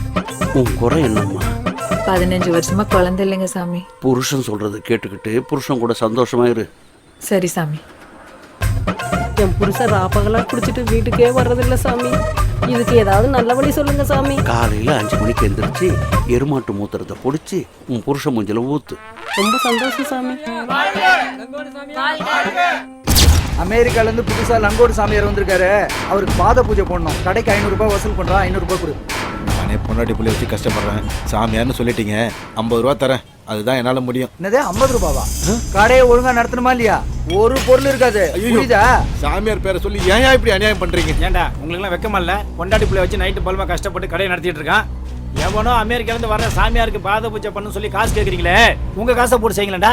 உன் குறை என்னம்மா? 15 வருஷமா குழந்தை இல்லைங்க சாமி. புருஷன் சொல்றது கேட்டுக்கிட்டு புருஷன் கூட சந்தோஷமா இரு. சரி சாமி. என் புருஷன் ராப்பகலா குடிச்சிட்டு வீட்டுக்கே வர்றதில்ல சாமி. இதுக்கு ஏதாவது நல்ல வழி சொல்லுங்க சாமி. காலையில 5 மணிக்கு எந்திரிச்சு எருமாட்டு மூத்திரத்தை பொடிச்சு உன் புருஷன் மூஞ்சில ஊத்து. ரொம்ப சந்தோஷம் சாமி. அமெரிக்கால இருந்து புதுசா லங்கோடு சாமியார் வந்திருக்காரு. அவருக்கு பாத பூஜை போடணும். கடைக்கு 500 ரூபாய் வசூல் பண்றான். 500 ரூபாய் கொடு. நானே பொண்டாட்டி புள்ளி வச்சு கஷ்டப்படுறேன். சாமியார்னு சொல்லிட்டீங்க, 50 ரூபா தரேன். அதுதான் என்னால முடியும். என்னது 50 ரூபாவா? கடையை ஒழுங்கா நடத்தணுமா இல்லையா? ஒரு பொருள் இருக்காது. புரியுதா? சாமியார் பேரை சொல்லி ஏன் இப்படி அநியாயம் பண்றீங்க? ஏன்டா உங்களுக்கு எல்லாம் வெக்கமா இல்ல? பொண்டாட்டி புள்ளைய வச்சு நைட்டு பல்மா கஷ்டப்பட்டு கடையை நடத்திட்டு இருக்கான். எவனோ அமெரிக்கால இருந்து வர சாமியாருக்கு பாத பூஜை பண்ணு சொல்லி காசு கேக்குறீங்களே, உங்க காசை போட்டு செய்யுங்களேன்டா.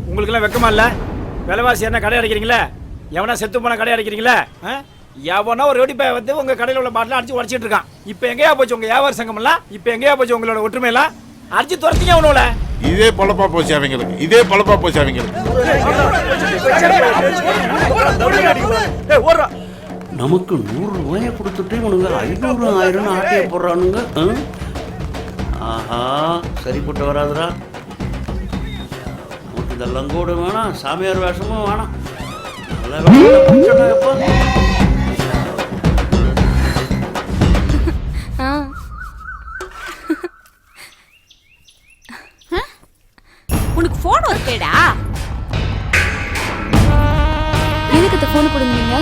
உங்களுக்கு எல்லாம் வெக்கமா இல்ல? விலைவாசி என்ன கடை அடைக்கிறீங்களே? எவனா செத்து போன கடை அடைக்கிறீங்களே? எவனோ ஒரு வெடிப்பை வந்து உங்க கடையில் உள்ள பாட்டில அடிச்சு உடச்சிட்டு இருக்கான். இப்ப எங்கேயா போச்சு உங்க வியாபார சங்கம் எல்லாம்? இப்ப எங்கேயா போச்சு உங்களோட ஒற்றுமை எல்லாம்? அடிச்சு துரத்திங்க அவனோட. இதே பொழப்பா போச்சு அவங்களுக்கு, இதே பொழப்பா போச்சு அவங்களுக்கு. நமக்கு 100 ரூபாயை கொடுத்துட்டு இவனுங்க 500 1000 ஆட்டையை போடுறானுங்க. ஆஹா, சரிப்பட்டு வராதுரா. இந்த லங்கோடு வேணாம், சாமியார் வேஷமும் வேணாம். உனக்கு போன் இருக்கேடா? எதுக்கு இந்த போன் போடுங்க?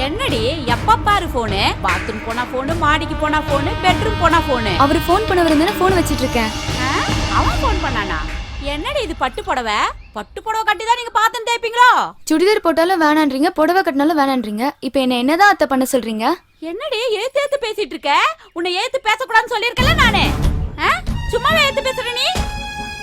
என்னடி எப்ப பாரு போனு? பாத்ரூம் போனா போனு, மாடிக்கு போனா போனு, பெட்ரூம் போனா போனு. அவர் போன் பண்ணவர் இருந்தா போன் வச்சிட்டு இருக்கேன். அவன் போன் பண்ணானா? என்னடி இது பட்டு புடவை? பட்டு புடவை கட்டி தான் நீங்க பாத்தம் தேய்ப்பீங்களோ? சுடிதார் போட்டாலும் வேணான்றீங்க, புடவை கட்டினாலும் வேணான்றீங்க. இப்போ என்ன என்னதான் அத்தை பண்ண சொல்றீங்க? என்னடி ஏத்து பேசிட்டு இருக்க? உன்னை ஏத்து பேசக்கூடாதுன்னு சொல்லியிருக்கல நானே. சும்மாவே ஏத்து பேசுற நீ.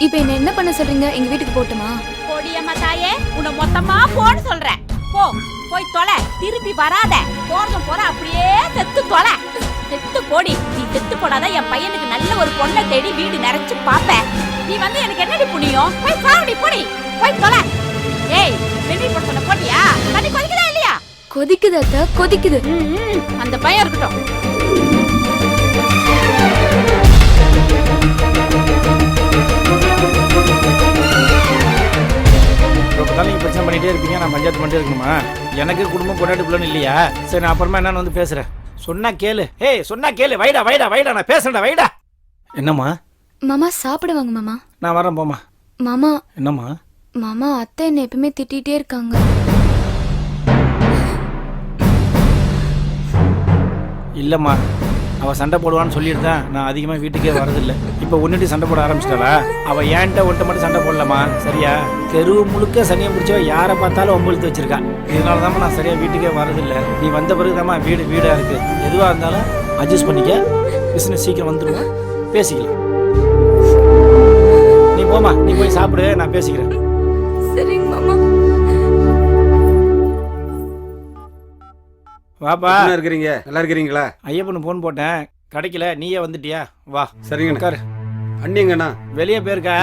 இப்போ என்ன என்ன பண்ண சொல்றீங்க? எங்க வீட்டுக்கு போட்டுமா? போடியம்மா தாயே, உன்னை மொத்தமா போன்னு சொல்றேன். போ, போய் தொலை. திருப்பி வராத. போறதும் போற அப்படியே செத்து தொலை. செத்து போடி. நீ செத்து போடாதான் என் பையனுக்கு நல்ல ஒரு பொண்ணை தேடி வீடு நிறைச்சு பாப்பேன். நீ வந்து எனக்கு என்னடி புண்ணியம்? போய் சாவடி போடி. போய் தொலை. ஏய், வெந்நீர் போட சொன்ன போட்டியா? தண்ணி கொதிக்குதா இல்லையா? கொதிக்குது அத்தை, கொதிக்குது. அந்த பையன் இருக்கட்டும். நீங்க பிரச்சனை பண்ணிட்டே இருப்பீங்க, நான் பஞ்சாயத்து பண்ணிட்டே இருக்கணுமா? எனக்கு குடும்பம் கொண்டாடி பிள்ளைன்னு இல்லையா? சரி, நான் அப்புறமா என்னன்னு வந்து பேசுறேன். சொன்னா கேளு. ஏய், சொன்னா கேளு. வைடா வைடா வைடா, நான் பேசுறேன்டா, வைடா. என்னம்மா? மாமா சாப்பிடுவாங்க மாமா. நான் வரேன், போமா. மாமா. என்னம்மா? மாமா, அத்தை என்ன எப்பவுமே திட்டிகிட்டே இருக்காங்க. இல்லம்மா, அவ சண்டை போடுவான்னு சொல்லிட்டு தான் நான் அதிகமாக வீட்டுக்கே வரதில்லை. இப்போ ஒன்றுட்டு சண்டை போட ஆரம்பிச்சிட்டாளா? அவள் ஏன்ட்ட ஒன்றை மட்டும் சண்டை போடலம்மா, சரியா? தெருவு முழுக்க சனியை பிடிச்சவ யாரை பார்த்தாலும் ஒம்பழுத்து வச்சிருக்கான். இதனால தாம்மா நான் சரியாக வீட்டுக்கே வரதில்லை. நீ வந்த பிறகு தாம்மா வீடாக இருக்குது. எதுவாக இருந்தாலும் அட்ஜஸ்ட் பண்ணிக்க. பிஸ்னஸ் சீக்கிரம் வந்துடுவோம், பேசிக்கலாம். நீ போமா, நீ போய் சாப்பிடு, நான் பேசிக்கிறேன். சரிங்க மாமா. வாப்பா. இருக்கிறீங்க? நல்லா இருக்கிறீங்களா? ஐயப்பனு ஃபோன் போட்டேன், கிடைக்கல. நீயே வந்துட்டியா? வா. சரிங்க. உட்காரு. அண்ணிங்கண்ணா வெளியே போயிருக்கா,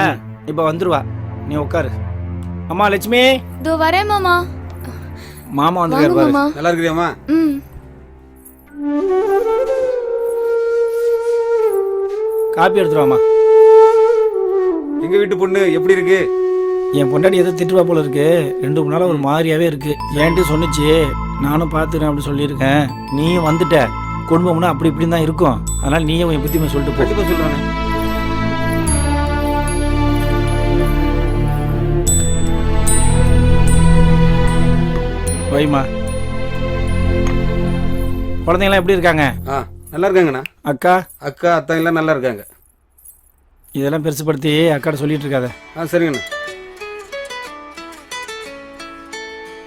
இப்போ வந்துருவா. நீ உட்காரு. அம்மா லட்சுமி. இதோ வரேன் மாமா. மாமா வந்துருக்காரு பாரு. நல்லா இருக்கிறியாம்மா? காப்பி எடுத்துருவாமா. எங்க வீட்டு பொண்ணு எப்படி இருக்கு? என் பொண்டாடி எதோ திட்டுவா போல இருக்கு. 2 நாளாக ஒரு மாதிரியாவே இருக்கு. ஏன்ட்டு சொன்னிச்சு, நானும் பார்த்துக்கிறேன் அப்படி சொல்லியிருக்கேன். நீயும் வந்துட்ட, குடும்பம்னா அப்படி இப்படி தான் இருக்கும். அதனால நீயே உன் புத்தியுமே சொல்லிட்டு கண்டிப்பாக சொல்றானே. வைமா. குழந்தைங்களாம் எப்படி இருக்காங்க? நல்லா இருக்காங்கண்ணா. அக்கா அத்தா எல்லாம் நல்லா இருக்காங்க. இதெல்லாம் பெருசுப்படுத்தி அக்காட்ட சொல்லிட்டு இருக்காத. சரிங்கண்ணா.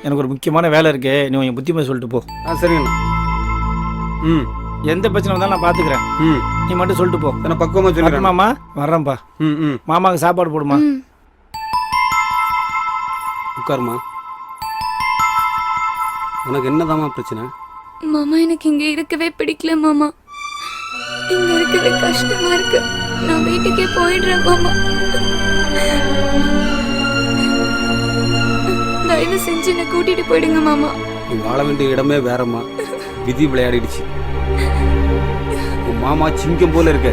எனக்கு ஒரு முக்கியமான வேலை இருக்கு, நீ உன் புத்தியுமே சொல்லிட்டு போ. சரிங்கண்ணா. எந்த பிரச்சனை வந்தாலும் நான் பார்த்துக்கிறேன். நீ மட்டும் சொல்லிட்டு போ. நான் பக்குவமாக சொல்லிடுறேன். மாமா வர்றேன்ப்பா. மாமாவுக்கு சாப்பாடு போடுமா. உட்காருமா. உனக்கு என்னதாம்மா பிரச்சனை? மாமா, எனக்கு இங்க இருக்கவே பிடிக்கல மாமா. இங்க இருக்கவே கஷ்டமா இருக்கு. நான் வீட்டுக்கே போயிடுறேன் மாமா. தயவு செஞ்சு என்னை கூட்டிட்டு போயிடுங்க மாமா. நீ வாழ வேண்டிய இடமே வேறம்மா. விதி விளையாடிடுச்சு. உன் மாமா சிங்கம் போல இருக்க.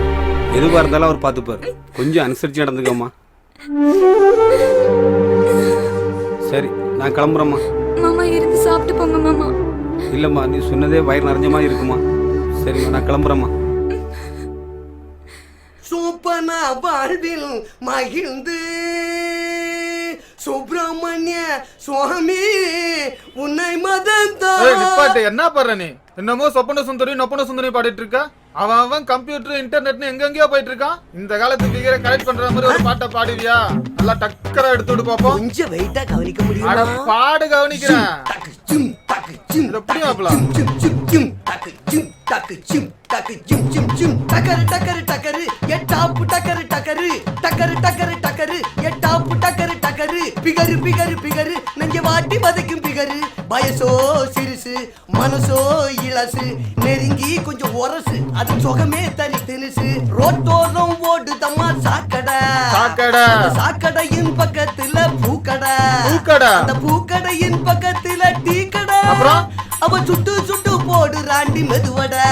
எதுவாக இருந்தாலும் அவர் பார்த்துப்பார். கொஞ்சம் அனுசரிச்சு நடந்துக்கம்மா. சரி, நான் கிளம்புறேம்மா. மாமா இருந்து சாப்பிட்டு போங்க மாமா. இல்லைம்மா, நீ சொன்னதே வயிறு நிறைஞ்ச மாதிரி இருக்குமா. சரிம்மா, நான் கிளம்புறேம்மா. சூப்பனா வாழ்வில் மகிழ்ந்து சுப்பிரமணிய சுவாமி உன்னை மதம். என்ன பாடுற நீ? என்னமோ சொப்பன சுந்தரி நொப்பன சுந்தரி பாடிட்டு இருக்கா. அவன் கம்ப்யூட்டர் இன்டர்நெட்னு எங்கெங்கயோ போயிட்டு இருக்கான். இந்த காலத்து ஃபிகரை கரெக்ட் பண்ற மாதிரி ஒரு பாட்டை பாடுவியா? நல்லா டக்கரா எடுத்துட்டு பாப்போம். கொஞ்சம் வெயிட்டா கவனிக்க முடியுமா? பாடு கவனிக்கிறேன். டக்கரு டக்கரு டக்கரு எட்டாப்பு டக்கரு டக்கரு டக்கரு டக்கரு டக்கரு எட்டாப்பு டக்கரு டக்கரு பிகரு பிகரு பிகரு நெஞ்ச வாட்டி வதைக்கும் பிகரு. வயசோ சிறுசு, மனசோ இளசு, நெருங்கி கொஞ்சம் உரசு, அது சுகமே தனி தினுசு. ரோட்டோரம் ஓடுதம்மா சாக்கடை. சாக்கடையின் பக்கத்துல பூக்கடை. அந்த பூக்கடையின் பக்கத்துல டீ கடை. அவ சுட்டு சுட்டு போடு ராண்டி மெதுவடை.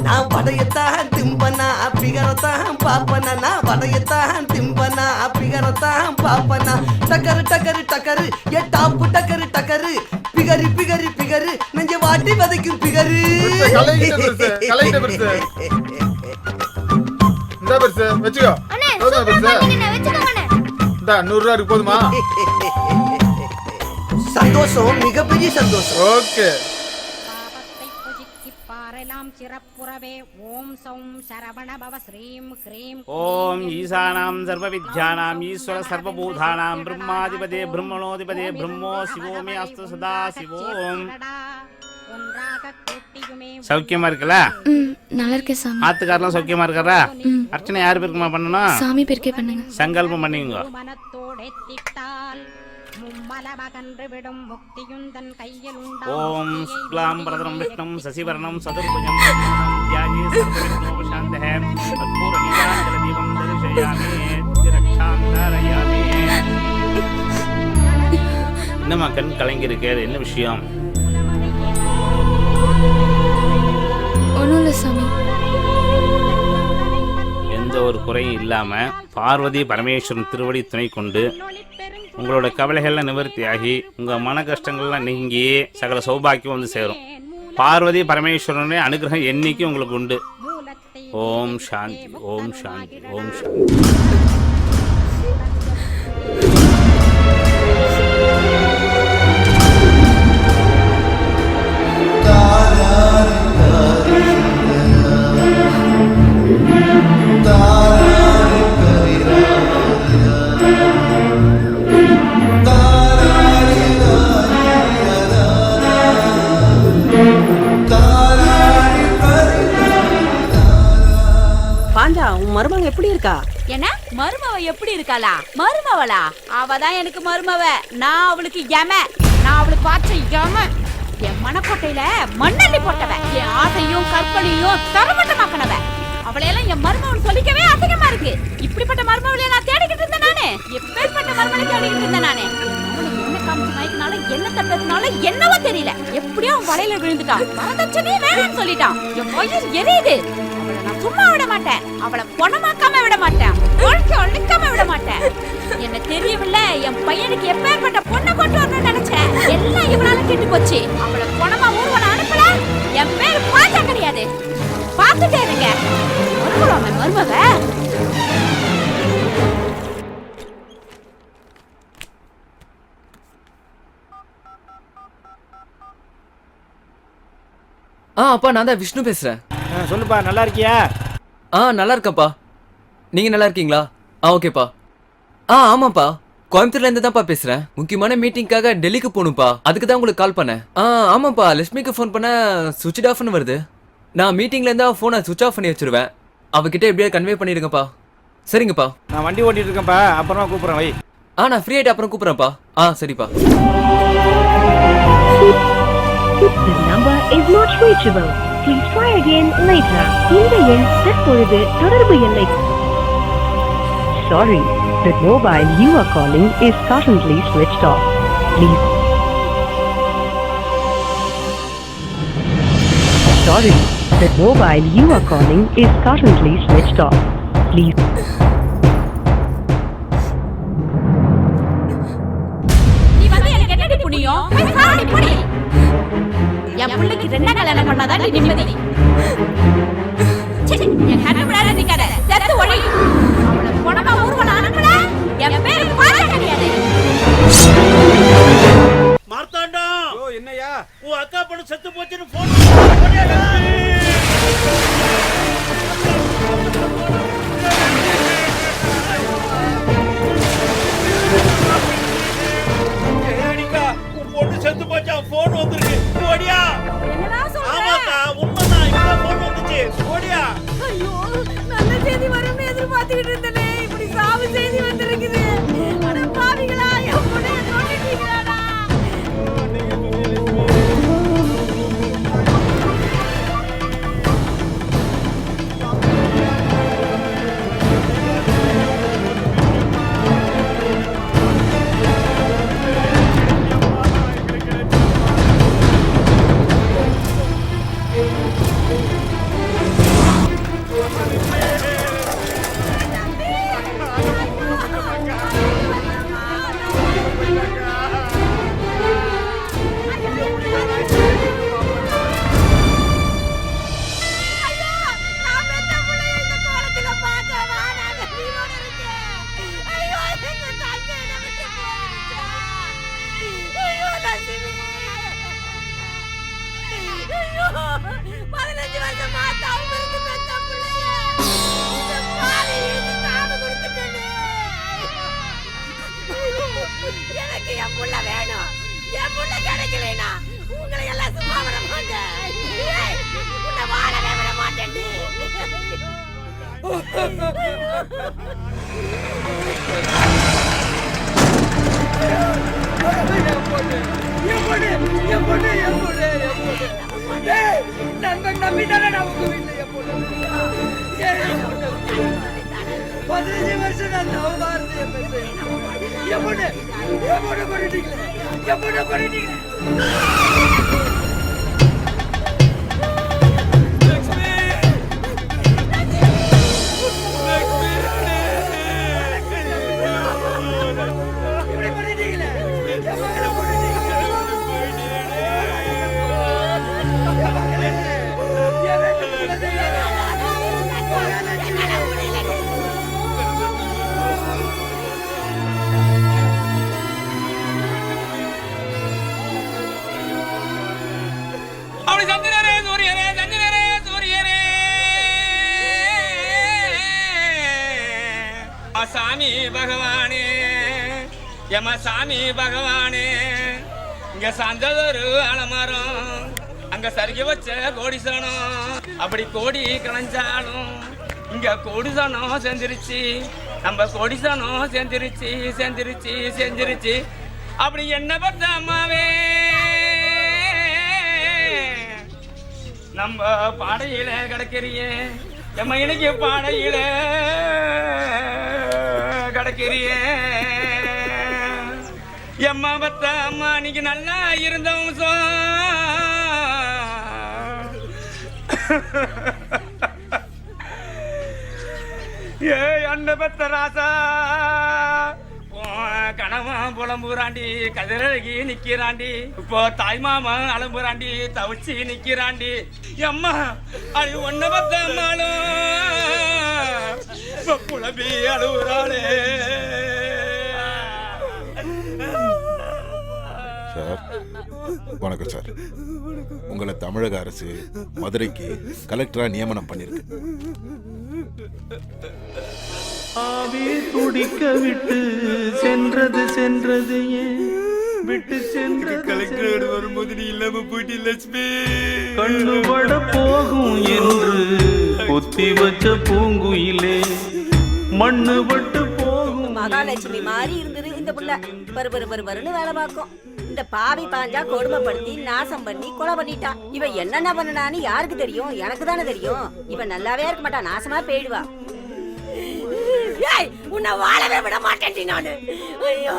நான் வடையத்தான் திம்பனா பிகரத்தான் பாப்பனா. நான் வடையத்தான் திம்பனா பிகரத்தான் பாப்பனா. டக்கரு டக்கரு டக்கரு எட்டாப்பு டக்கரு டக்கரு பிகரு பிகரு பிகரு நெஞ்ச வாட்டி வதைக்கும் பிகரு. வச்சுக்கோ. 100 ரூபா இருக்கு போதுமா? சந்தோஷம், மிகப்பெரிய சந்தோஷம். ஓகே. ஓம் ஈசானாம் சர்வ வித்யானாம் ஈஸ்வர சர்வபூதானாம் பிரம்மாதிபதே பிரம்மணோதிபதே பிரம்மோ சிவோமே அஸ்து சதா சிவோம். சௌக்கியமா இருக்கல? நல்லா இருக்கேன் சாமி. ஆத்துக்காரெல்லாம் சௌக்கியமா இருக்காரா? அர்ச்சனை யாரு பேருக்குமா பண்ணணும்? சாமி பேருக்கே பண்ணுங்க. சங்கல்பம் பண்ணிங்க. ஓம் சுக்லாம் பிரதரம் விஷ்ணும் சசிவர்ணம் சதுர்புஜம் தியாஜே சர்வவிக்னோபசாந்தஹ கற்பூர நீராஞ்சல தீபம் தரிசயாமி ரக்ஷாந்தரயாமி. என்னம்மா கண் கலங்கி இருக்கு, என்ன விஷயம்? சாமி. எந்த ஒரு குறையும் இல்லாமல் பார்வதி பரமேஸ்வரன் திருவடி துணை கொண்டு உங்களோட கவலைகள்லாம் நிவர்த்தியாகி உங்கள் மன கஷ்டங்கள்லாம் நீங்கி சகல சௌபாக்கியம் வந்து சேரும். பார்வதி பரமேஸ்வரனுடைய அனுகிரகம் என்னைக்கும் உங்களுக்கு உண்டு. ஓம் சாந்தி, ஓம் சாந்தி, ஓம் சாந்தி. பாண்டா, உன் மருமக எப்படி இருக்கா? என்ன மருமவ எப்படி இருக்காளா? மருமவளா? அவதான் எனக்கு மருமவ. நான் அவளுக்கு யம. நான் அவளுக்கு பார்த்த யம. என் மனக்கோட்டையில மண்ணள்ளி போட்டவ. என் ஆசையும் கற்பனையும் தரமட்டமாக்கனவ. அவளையெல்லாம் என் மருமவன் சொல்லிக்கவே அதிகமா இருக்கு. இப்படிப்பட்ட மருமவளைய நான் தேடிக்கிட்டு இருந்தேன் நானு. எப்பேற்பட்ட மருமவளை தேடிக்கிட்டு இருந்தேன் நானு. என்ன காமிச்சு மயக்கினால என்ன தட்டதுனால என்னவோ தெரியல. எப்படியோ அவன் வலையில விழுந்துட்டான். வரதட்சணையே வேணும்னு சொல்லிட்டான். என் வயிறு எரியுது. அவளை நான் சும்மா விட மாட்டேன். அவளை பொணமாக்காம விட மாட்டேன். ஒழிக்காம விட மாட்டேன். என்ன தெரியவில்லை, என் பையனுக்கு எப்பேற்பட்ட பொண்ணை கொண்டு வரணும்னு நினைச்சேன். எல்லாம் இவனால கெட்டு போச்சு. அவளை பொணமா ஊர்வலம் அனுப்பல. என் பேரு பாஜா கிடையாது. பார்த்துட்டே இருங்க. மருமக அப்பா, நான் தான் விஷ்ணு பேசுறேன். சொல்லுப்பா, நல்லா இருக்கியா? நல்லா இருக்கேன்ப்பா. நீங்க நல்லா இருக்கீங்களா? ஓகேப்பா. ஆமாப்பா, கோயம்புத்தூர்ல இருந்து தான்ப்பா பேசுறேன். முக்கியமான மீட்டிங்காக டெல்லிக்கு போகணும்ப்பா. அதுக்கு தான் உங்களுக்கு கால் பண்ணேன். ஆமாப்பா, லட்சுமிக்கு ஃபோன் பண்ண சுவிட்ச் ஆஃப்னு வருது. நான் மீட்டிங்ல இருந்தா ஃபோனை சுவிட்ச் ஆஃப் பண்ணி வச்சிருவேன். அவகிட்ட எப்படியா கன்வே பண்ணிடுங்கப்பா. சரிங்கப்பா. நான் வண்டி ஓட்டிட்டு இருக்கேன்ப்பா, அப்புறமா கூப்பிடுறேன். வை. நான் ஃப்ரீ ஆயிட்டு அப்புறம் கூப்பிடுறேன்ப்பா. சரிப்பா. The number is not reachable. Please try again later. இந்த எண் தற்பொழுது தொடர்பு இல்லை. Sorry, the mobile you are calling is currently switched off. Please. Sorry, the mobile you are calling is currently switched off. Please. நீ வந்து எனக்கு என்னடி புடியும்? போய் சாடி புடி. என் பிள்ளைக்கு ரெண்டா கல்யாணம் பண்ணாதான் நிம்மதி. என் கண்ணு முன்னாடி நிக்காத. செத்து ஒழி. அவளை பொணமா ஊர்வலம் அனுப்பல. என் பேரு பாஜா கிடையாது. மார்த்தாண்டா, என்னையா? உன் அக்கா பொண்ணு செத்து போச்சுன்னு போன் பொண்ணு செத்து போச்சா? போன் வந்துருக்கு. ஓடியா. ஆமாக்கா, உண்மைதான். இப்ப போன் வந்துச்சு. ஓடியா. ஐயோ, நல்ல செய்தி வரும்னு எதிர்பார்த்துக்கிட்டு இருந்தேனே. இப்படி சாவு செய்தி வந்திருக்குது. அட பாவிகளா, என் பொண்ணைய கொன்னுட்டீங்களாடா. எனக்கு என் புள்ள வேணும். என் புள்ள கிடைக்கலனா உங்களை எல்லாம் சும்மா விட மாட்டேன். உன்னை வாழவே விட மாட்டேன். நண்பன் நம்பிதானே நான் உங்க வீட்டுல என் பொண்ணு 15 வருஷம் நான் தவமா இருந்தேன். என் பொண்ணு பண்ணிட்டீங்களே. என் பொண்ணு பண்ணிட்டீங்களே. சாமி பகவானே எம சாமி பகவானே இங்க சந்ததொரு அலமரம் அங்க சருகி வச்ச கோடிசனம் அப்படி கோடி கலைஞ்சாலும் இங்க கோடிசனம் செஞ்சிருச்சு நம்ம கோடிசனம் செஞ்சிருச்சு அப்படி என்ன பார்த்த அம்மாவே நம்ம பாடையில கிடக்கிறியே எம்ம இன்னைக்கு பாடையில கிடக்கிறியே எம்மா பத்த அம்மா நீங்க நல்லா இருந்தவங்க ஏ அண்ண பத்த ராசா கணவன் புலம்புறாண்டி கதிரழகி நிக்கிறாண்டி இப்போ தாய் மாமா அலம்புறாண்டி தவிச்சு நிக்கிறாண்டி அம்மா அது ஒன்ன பத்த அம்மாளும் புலம்பி அழுகுறாளே. சார் வணக்கம் சார். உங்களை தமிழக அரசு மதுரைக்கு கலெக்டரா நியமனம் பண்ணிருக்கு. ஆவி துடிக்க விட்டு சென்றது ஏன் விட்டு சென்று கலெக்டர் வரும்போது நீ இல்லாம போயிட்டு லட்சுமி கண்ணு வட போகும் என்று பொத்தி வச்ச பூங்குயிலே மண்ணு பட்டு போகும். மகாலட்சுமி மாதிரி இருந்தது இந்த புள்ள. பருன்னு வேலை பார்க்கும். இந்த பாவி பாஞ்சா கொடுமைப்படுத்தி நாசம் பண்ணி கொலை பண்ணிட்டான். இவன் என்னென்ன பண்ணனான்னு யாருக்கு தெரியும்? எனக்கு தானே தெரியும். இவன் நல்லாவே இருக்க மாட்டான், நாசமா போயிடுவா. உன்னை வாழவே விட மாட்டேன் நானு. ஐயோ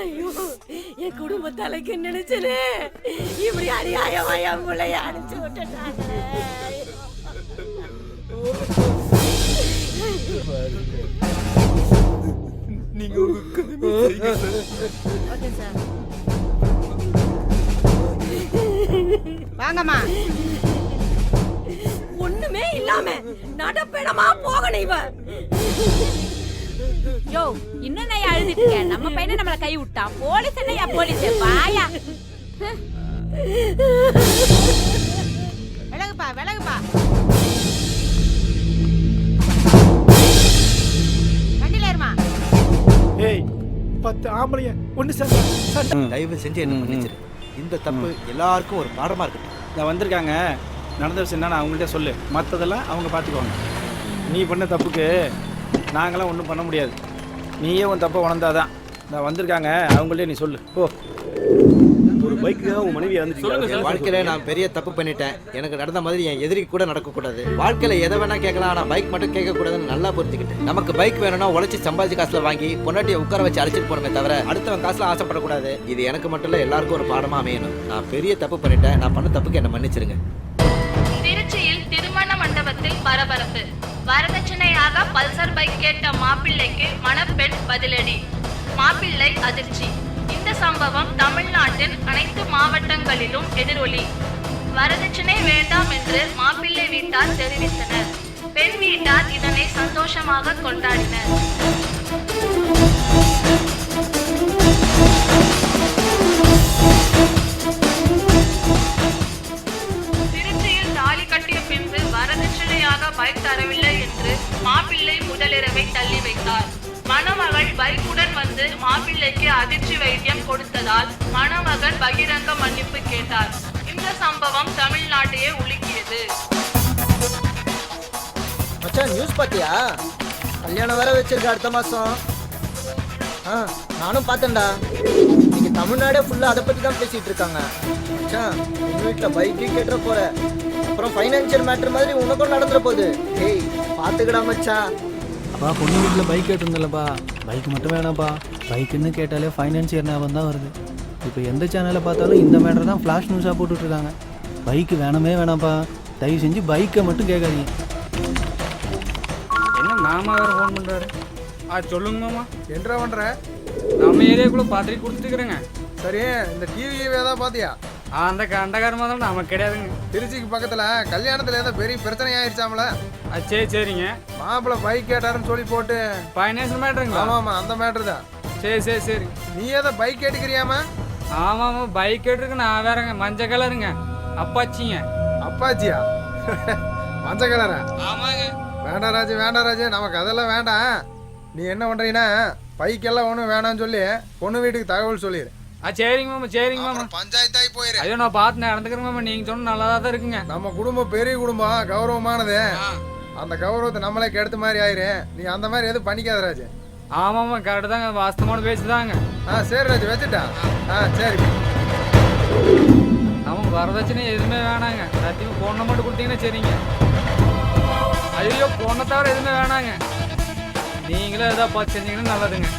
ஐயோ என் குடும்ப தலைக்கு நினைச்சனே இப்படி அநியாயமாயா முளைய அடிச்சு விட்டுட்டாங்க. நீங்க வாங்கம்மா. ஒண்ணுமே இல்லாம நடப்பேடமா போகணும் இவன். யோ இன்னும் நான் அழுதுட்டு இருக்கேன். நம்ம பையனை நம்மள கை விட்டா போலீஸ் என்னையா போலீஸ் வாயா. விலகுப்பா வண்டியில ஏறுமா. ஏய் 10 ஆம்பளைய ஒண்ணு சார் தயவு செஞ்சு என்ன மன்னிச்சிரு. இந்த தப்பு எல்லாருக்கும் ஒரு பாடமா இருக்கட்டும். நான் வந்திருக்காங்க, நடந்த விஷயம் என்ன அவங்கள்ட்ட சொல்லு, மற்றதெல்லாம் அவங்க பார்த்துக்குவாங்க. நீ பண்ண தப்புக்கு நாங்களாம் ஒன்றும் பண்ண முடியாது. நீயே உன் தப்பை உணர்ந்தாதான். நான் வந்திருக்காங்க அவங்கள்ட்ட நீ சொல்லு. ஓ ஒரு பைக்கு உன் மனைவி இறந்துட்டீங்க. வாழ்க்கையில நான் பெரிய தப்பு பண்ணிட்டேன். எனக்கு நடந்த மாதிரி என் எதிரிக்கு கூட நடக்கக்கூடாது. வாழ்க்கையில எதை வேணா கேட்கலாம், ஆனால் பைக் மட்டும் கேட்கக்கூடாதுன்னு நல்லா புரிஞ்சுக்கிட்டேன். நமக்கு பைக் வேணும்னா உழைச்சி சம்பாதிச்சு காசுல வாங்கி பொண்டாட்டியை உட்கார வச்சு அழைச்சிட்டு போனமே தவிர அடுத்தவன் காசுல ஆசைப்படக்கூடாது. இது எனக்கு மட்டும் இல்லை, எல்லாருக்கும் ஒரு பாடமா அமையணும். நான் பெரிய தப்பு பண்ணிட்டேன். நான் பண்ண தப்புக்கு என்ன மன்னிச்சிருங்க. திருச்சியில் திருமண மண்டபத்தில் பரபரப்பு. வரதட்சணையாக பல்சர் பைக் கேட்ட மாப்பிள்ளைக்கு மணப்பெண் பதிலடி. மாப்பிள்ளை அதிர்ச்சி. இந்த சம்பவம் தமிழ்நாட்டின் அனைத்து மாவட்டங்களிலும் எதிரொலி. வரதட்சணை வேண்டாம் என்று மாப்பிள்ளை வீட்டார் தெரிவித்தனர். பெண் வீட்டார் இதனை சந்தோஷமாக கொண்டாடினர். திருச்சியில் தாலி கட்டிய பின்பு வரதட்சணையாக பைக் தரவில்லை என்று மாப்பிள்ளை முதலிரவை தள்ளி வைத்தார். மணமகள் பைக்குடன் வந்து மாப்பிள்ளைக்கு அதிர்ச்சி வைத்தியம் கொடுத்ததால் மணமகன் பகிரங்க மன்னிப்பு கேட்டார். இந்த சம்பவம் தமிழ்நாட்டையே உலுக்கியது. மச்சான் நியூஸ் பாத்தியா? கல்யாணம் வேற வச்சிருக்க அடுத்த மாசம். நானும் பார்த்தேன்டா. இன்னைக்கு தமிழ்நாடே ஃபுல்லா அதை பத்தி தான் பேசிட்டு இருக்காங்க. மச்சான் உங்க வீட்டுல பைக்கே கேட்டுற போற, அப்புறம் ஃபைனான்சியல் மேட்டர் மாதிரி உனக்கும் நடந்துற போகுது. ஏய் பாத்துக்கடா மச்சான். அப்பா பொண்ணு வீட்டில் பைக் கேட்டிருந்தல்லப்பா, பைக் மட்டும் வேணாம்ப்பா. பைக்குன்னு கேட்டாலே ஃபைனான்சியர் ஞாபகம் தான் வருது. இப்போ எந்த சேனலை பார்த்தாலும் இந்த மேட்டர் தான் ஃப்ளாஷ் நியூஸாக போட்டுட்ருக்காங்க. பைக்கு வேணாமே வேணாம்ப்பா, தயவு செஞ்சு பைக்கை மட்டும் கேட்காதீங்க. என்ன மாமா வேறு ஃபோன் பண்ணுறாரு? சொல்லுங்க மாமா. என்ன பண்ணுற? நம்ம ஏரியாக்குள்ளே பாத்திரிக்கை கொடுத்துட்டுக்கிறேங்க. சரி, இந்த டிவியை ஏதாவது பார்த்தியா? அந்த கண்டகாரமாக தான் நமக்கு கிடையாதுங்க. திருச்சிக்கு பக்கத்தில் கல்யாணத்தில் ஏதோ பெரிய பிரச்சனை ஆயிடுச்சாமல. சரிங்க. மாப்பிள்ளை பைக் கேட்டாருன்னு சொல்லி போட்டு ஃபைனான்ஸ் மேட்ருங்களா? ஆமாம் ஆமாம் அந்த மேட்ரு தான். சரி. நீ ஏதோ பைக் கேட்டுக்கிறியாமா? ஆமாம் பைக் கேட்டுருக்கு. நான் வேறங்க மஞ்சள் கலருங்க. அப்பாச்சிங்க. அப்பாச்சியா? மஞ்சள் கலரா? ஆமாங்க. வேண்டாம் ராஜு நமக்கு அதெல்லாம் வேண்டாம். நீ என்ன பண்றீங்கன்னா பைக்கெல்லாம் ஒன்றும் வேணாம்னு சொல்லி பொண்ணு வீட்டுக்கு தகவல் சொல்லிடு. சரிங்க மாமா பஞ்சாயத்தாய் போயிரு. ஐயோ நான் பார்த்து நடந்துக்கிறேன் மாமா. நீங்க சொன்ன நல்லா தான் இருக்குங்க. நம்ம குடும்பம் பெரிய குடும்பம், கௌரவமானது. அந்த கௌரவத்தை நம்மளே கெடுத்த மாதிரி ஆயிரு. நீ அந்த மாதிரி எதுவும் பண்ணிக்காத ராஜு. ஆமாம்மா கரெக்டு தாங்க, வாஸ்தவமான பேசுதாங்க. சரி ராஜு வச்சுட்டா. சரி நமக்கு வரதட்சணை எதுவுமே வேணாங்க. எல்லாத்தையும் பொண்ணை மட்டும் கொடுத்தீங்கன்னா சரிங்க. ஐயோ பொண்ணை தவிர எதுவுமே வேணாங்க. நீங்களே எதாவது பார்த்து செஞ்சீங்கன்னா நல்லதுங்க.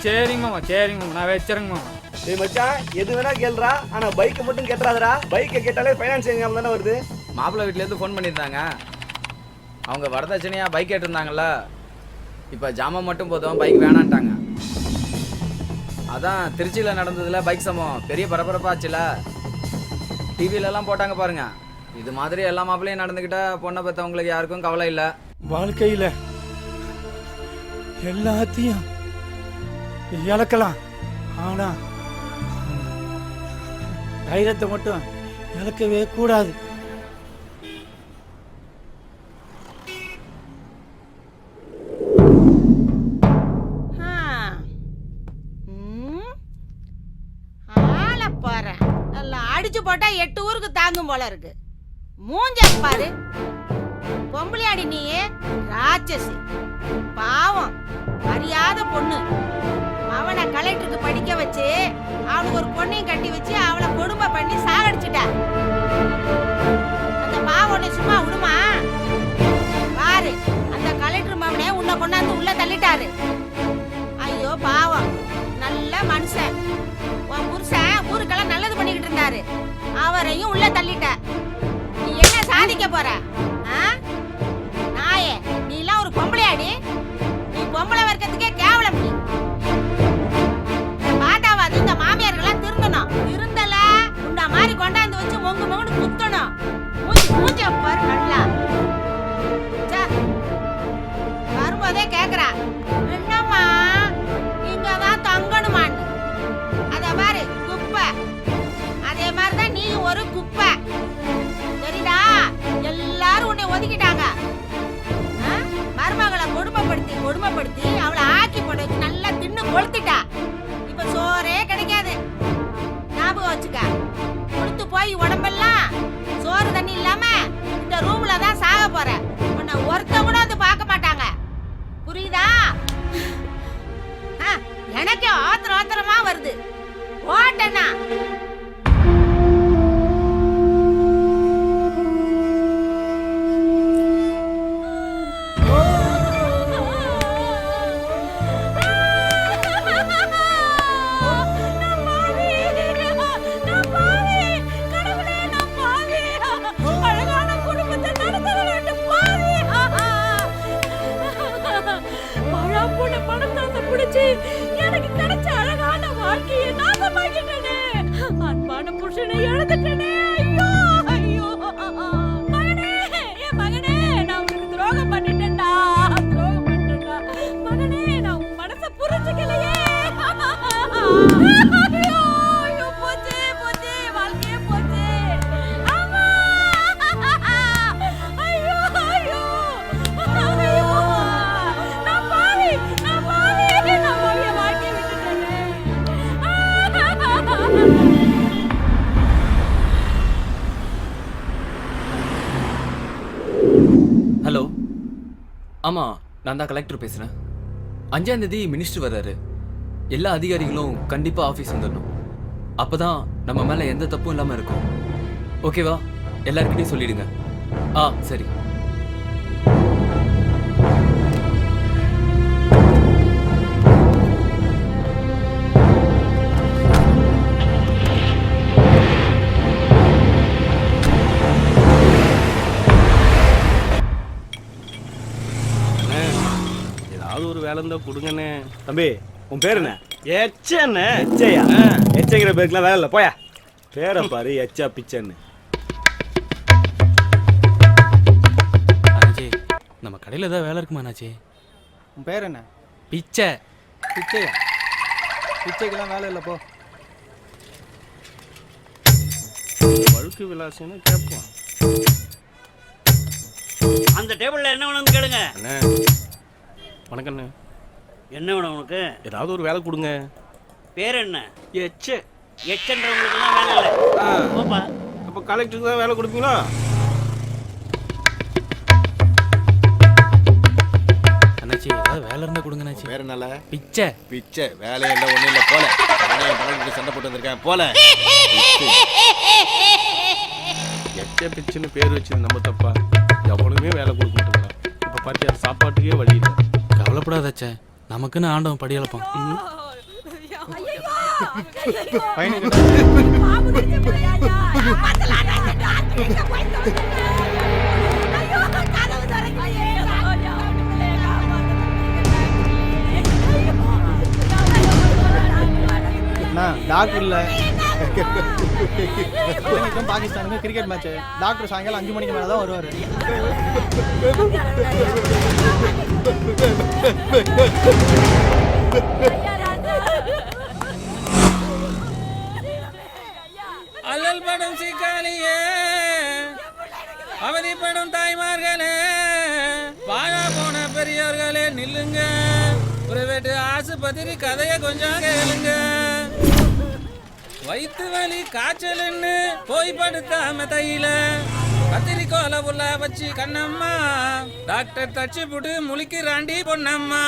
சரிங்க மாமா நான் வச்சுறேங்க மாமா. டேய் மச்சான், எது வேணா கேளுடா, ஆனா பைக்கை மட்டும் கேட்றாதடா. பைக்கை கேட்டாலே ஃபைனான்ஸ் இன்கம் தானே வருது. மாப்பிள்ளை வீட்டிலேருந்து ஃபோன் பண்ணியிருந்தாங்க. அவங்க வரதட்சணையாக பைக் கேட்டிருந்தாங்கல்ல, இப்போ ஜாமான் மட்டும் போதும், பைக் வேணான்ட்டாங்க. அதான் திருச்சியில் நடந்ததில் பைக் சம்பவம் பெரிய பரபரப்பாச்சுல, டிவிலெல்லாம் போட்டாங்க பாருங்க. இது மாதிரி எல்லா மாப்பிள்ளையும் நடந்துக்கிட்டா பொண்ணை பெற்றவங்களுக்கு யாருக்கும் கவலை இல்லை. வாழ்க்கையில் எல்லாத்தையும் இழக்கலாம், ஆனா தைரியத்தை மட்டும் இழக்கவே கூடாது. ஆளை பாரு, நல்லா அடிச்சு போட்டா 8 ஊருக்கு தாங்கும் போல இருக்கு. மூஞ்ச பாரு, பொம்பளையாடி நீ ராட்சசி, பாவம் அறியாத பொண்ணு. அவனை கலெக்டருக்கு படிக்க வச்சு அவனுக்கு ஒரு பொண்ணையும் கட்டி வச்சு அவளை கொடுமை பண்ணி சாகடிச்சுட்ட. அந்த பாவம் உன்னை சும்மா விடுமா? பாரு, அந்த கலெக்டர் மாவனே உன்னை கொண்டாந்து உள்ள தள்ளிட்டாரு. ஐயோ பாவம், நல்ல மனுஷன். உன் புருஷன் ஊருக்கெல்லாம் நல்லது பண்ணிக்கிட்டு இருந்தாரு, அவரையும் உள்ள தள்ளிட்ட. நீ என்ன சாதிக்க போற? நாயே, நீ எல்லாம் ஒரு பொம்பளையாடி? நீ பொம்பளை வர்க்கத்துக்கே கேவலம். நீ பாட்டாவாது இந்த மாமியார்கள்லாம் திருந்தணும். திருந்தல உன்ன மாதிரி கொண்டாந்து வச்சு மொங்கு மொங்குன்னு குத்தணும். மூஞ்சி பாரு நல்லா. வரும்போதே கேக்குறா, என்னம்மா இங்கதான் தங்கணுமான்னு. அத பாரு குப்பை. அதே மாதிரிதான் நீ ஒரு குப்பை, சரிடா? எல்லாரும் உன்னை ஒதுக்கிட்டாங்க. மருமகளை கொடுமைப்படுத்தி அவளை ஆக்கி போட்டு வச்சு நல்லா தின்னு கொளுத்திட்டா. இப்ப சோறே கிடைக்காது, ஞாபகம் வச்சுக்க. கொடுத்து போய் உடம்பெல்லாம் சோறு தண்ணி இல்லாம இந்த ரூம்ல தான் சாக போற. உன்னை ஒருத்த கூட வந்து பார்க்க மாட்டாங்க, புரியுதா? எனக்கு ஆத்திரமா வருது. ஓட்டனா எனக்கு கிடைச்ச அழகான வாழ்க்கையை நாசமாக்கிட்டேனே. அன்பான புருஷனை இழந்துட்டேனே. ஐயோ ஐயோ மகனே, என் மகனே, நான் உனக்கு துரோகம் பண்ணிட்டேன்டா. மகனே, நான் உன் மனசை புரிஞ்சுக்கலையே. ஐயோ ஐயோ, போச்சு வாழ்க்கையே போச்சு. அம்மா, ஐயோ ஐயோ ஐயோ, நான் பாவி வாழ்க்கையை விட்டுட்டேனே. ஹலோ, ஆமாம் நான் தான் கலெக்டர் பேசுகிறேன். 5ஆம் தேதி மினிஸ்டர் வர்றாரு. எல்லா அதிகாரிகளும் கண்டிப்பாக ஆஃபீஸ் வந்துடணும். அப்போ தான் நம்ம மேலே எந்த தப்பும் இல்லாமல் இருக்கும். ஓகேவா? எல்லாருக்கிட்டையும் சொல்லிடுங்க. சரி. ஒரு வேலை இருந்தா கொடுங்கண்ணே. தம்பி, உன் பேர் என்ன? எச்சண்ணே. எச்சையா? எச்சைங்கிற பேருக்குலாம் வேலை இல்லை, போயா. பேரை பாரு, எச்சா பிச்சன்னு. அண்ணாச்சி, நம்ம கடையில் ஏதாவது வேலை இருக்குமா அண்ணாச்சி? உன் பேர் என்ன? பிச்சை. பிச்சையா? பிச்சைக்கெல்லாம் வேலை இல்லை, போ. வழுக்கு விலாசம்னு கேட்போம். அந்த டேபிள்ல என்ன வேணும்னு கேளுங்க. அண்ணே வணக்கம் அண்ணே. என்ன வேணும் உனக்கு? ஏதாவது ஒரு வேலை கொடுங்க. பேர் என்ன? எச்சு. எச்சன்றவங்களுக்குலாம் வேலை இல்லை. போப்பா. அப்போ கலெக்டருக்கு தான் வேலை கொடுப்பீங்களா? அண்ணாச்சி ஏதாவது வேலை இருந்தால் கொடுங்க அண்ணாச்சி. வேற என்னல? பிச்சை. பிச்சை வேலையே இல்லை, ஒன்றும் இல்லை. போல பணம் சண்டை போட்டு வந்திருக்கேன். போல எச்ச பிச்சுன்னு பேர் வச்சது நம்ம தப்பா? எவனுமே வேலை கொடுக்க மாட்டேங்கிறான். இப்போ பார்த்தியா சாப்பாட்டுக்கே வழி இல்லை. கவலைப்படாதச்சே, நமக்குன்னு ஆண்டவன் படி இழப்பான். டாக்டர் இல்லை. பாகிஸ்தானுக்கு கிரிக்கெட் மேட்ச். டாக்டர் சாயங்காலம் 5 மணிக்கு மேலே தான் வருவார். அல்லல் படும் சிக்காலியே, அவதிப்படும் தாய்மார்களே, வாழா போன பெரியோர்களே நில்லுங்க. பிரைவேட் ஆஸ்பத்திரி கதைய கொஞ்சம் கேளுங்க. வயிற்று வலி காய்ச்சல்னு போய் படுத்தாம தையில கத்திரிக்கோலை உள்ள வச்சு கண்ணம்மா டாக்டர் தச்சு புட்டு முழிக்கிறாண்டி பொன்னம்மா.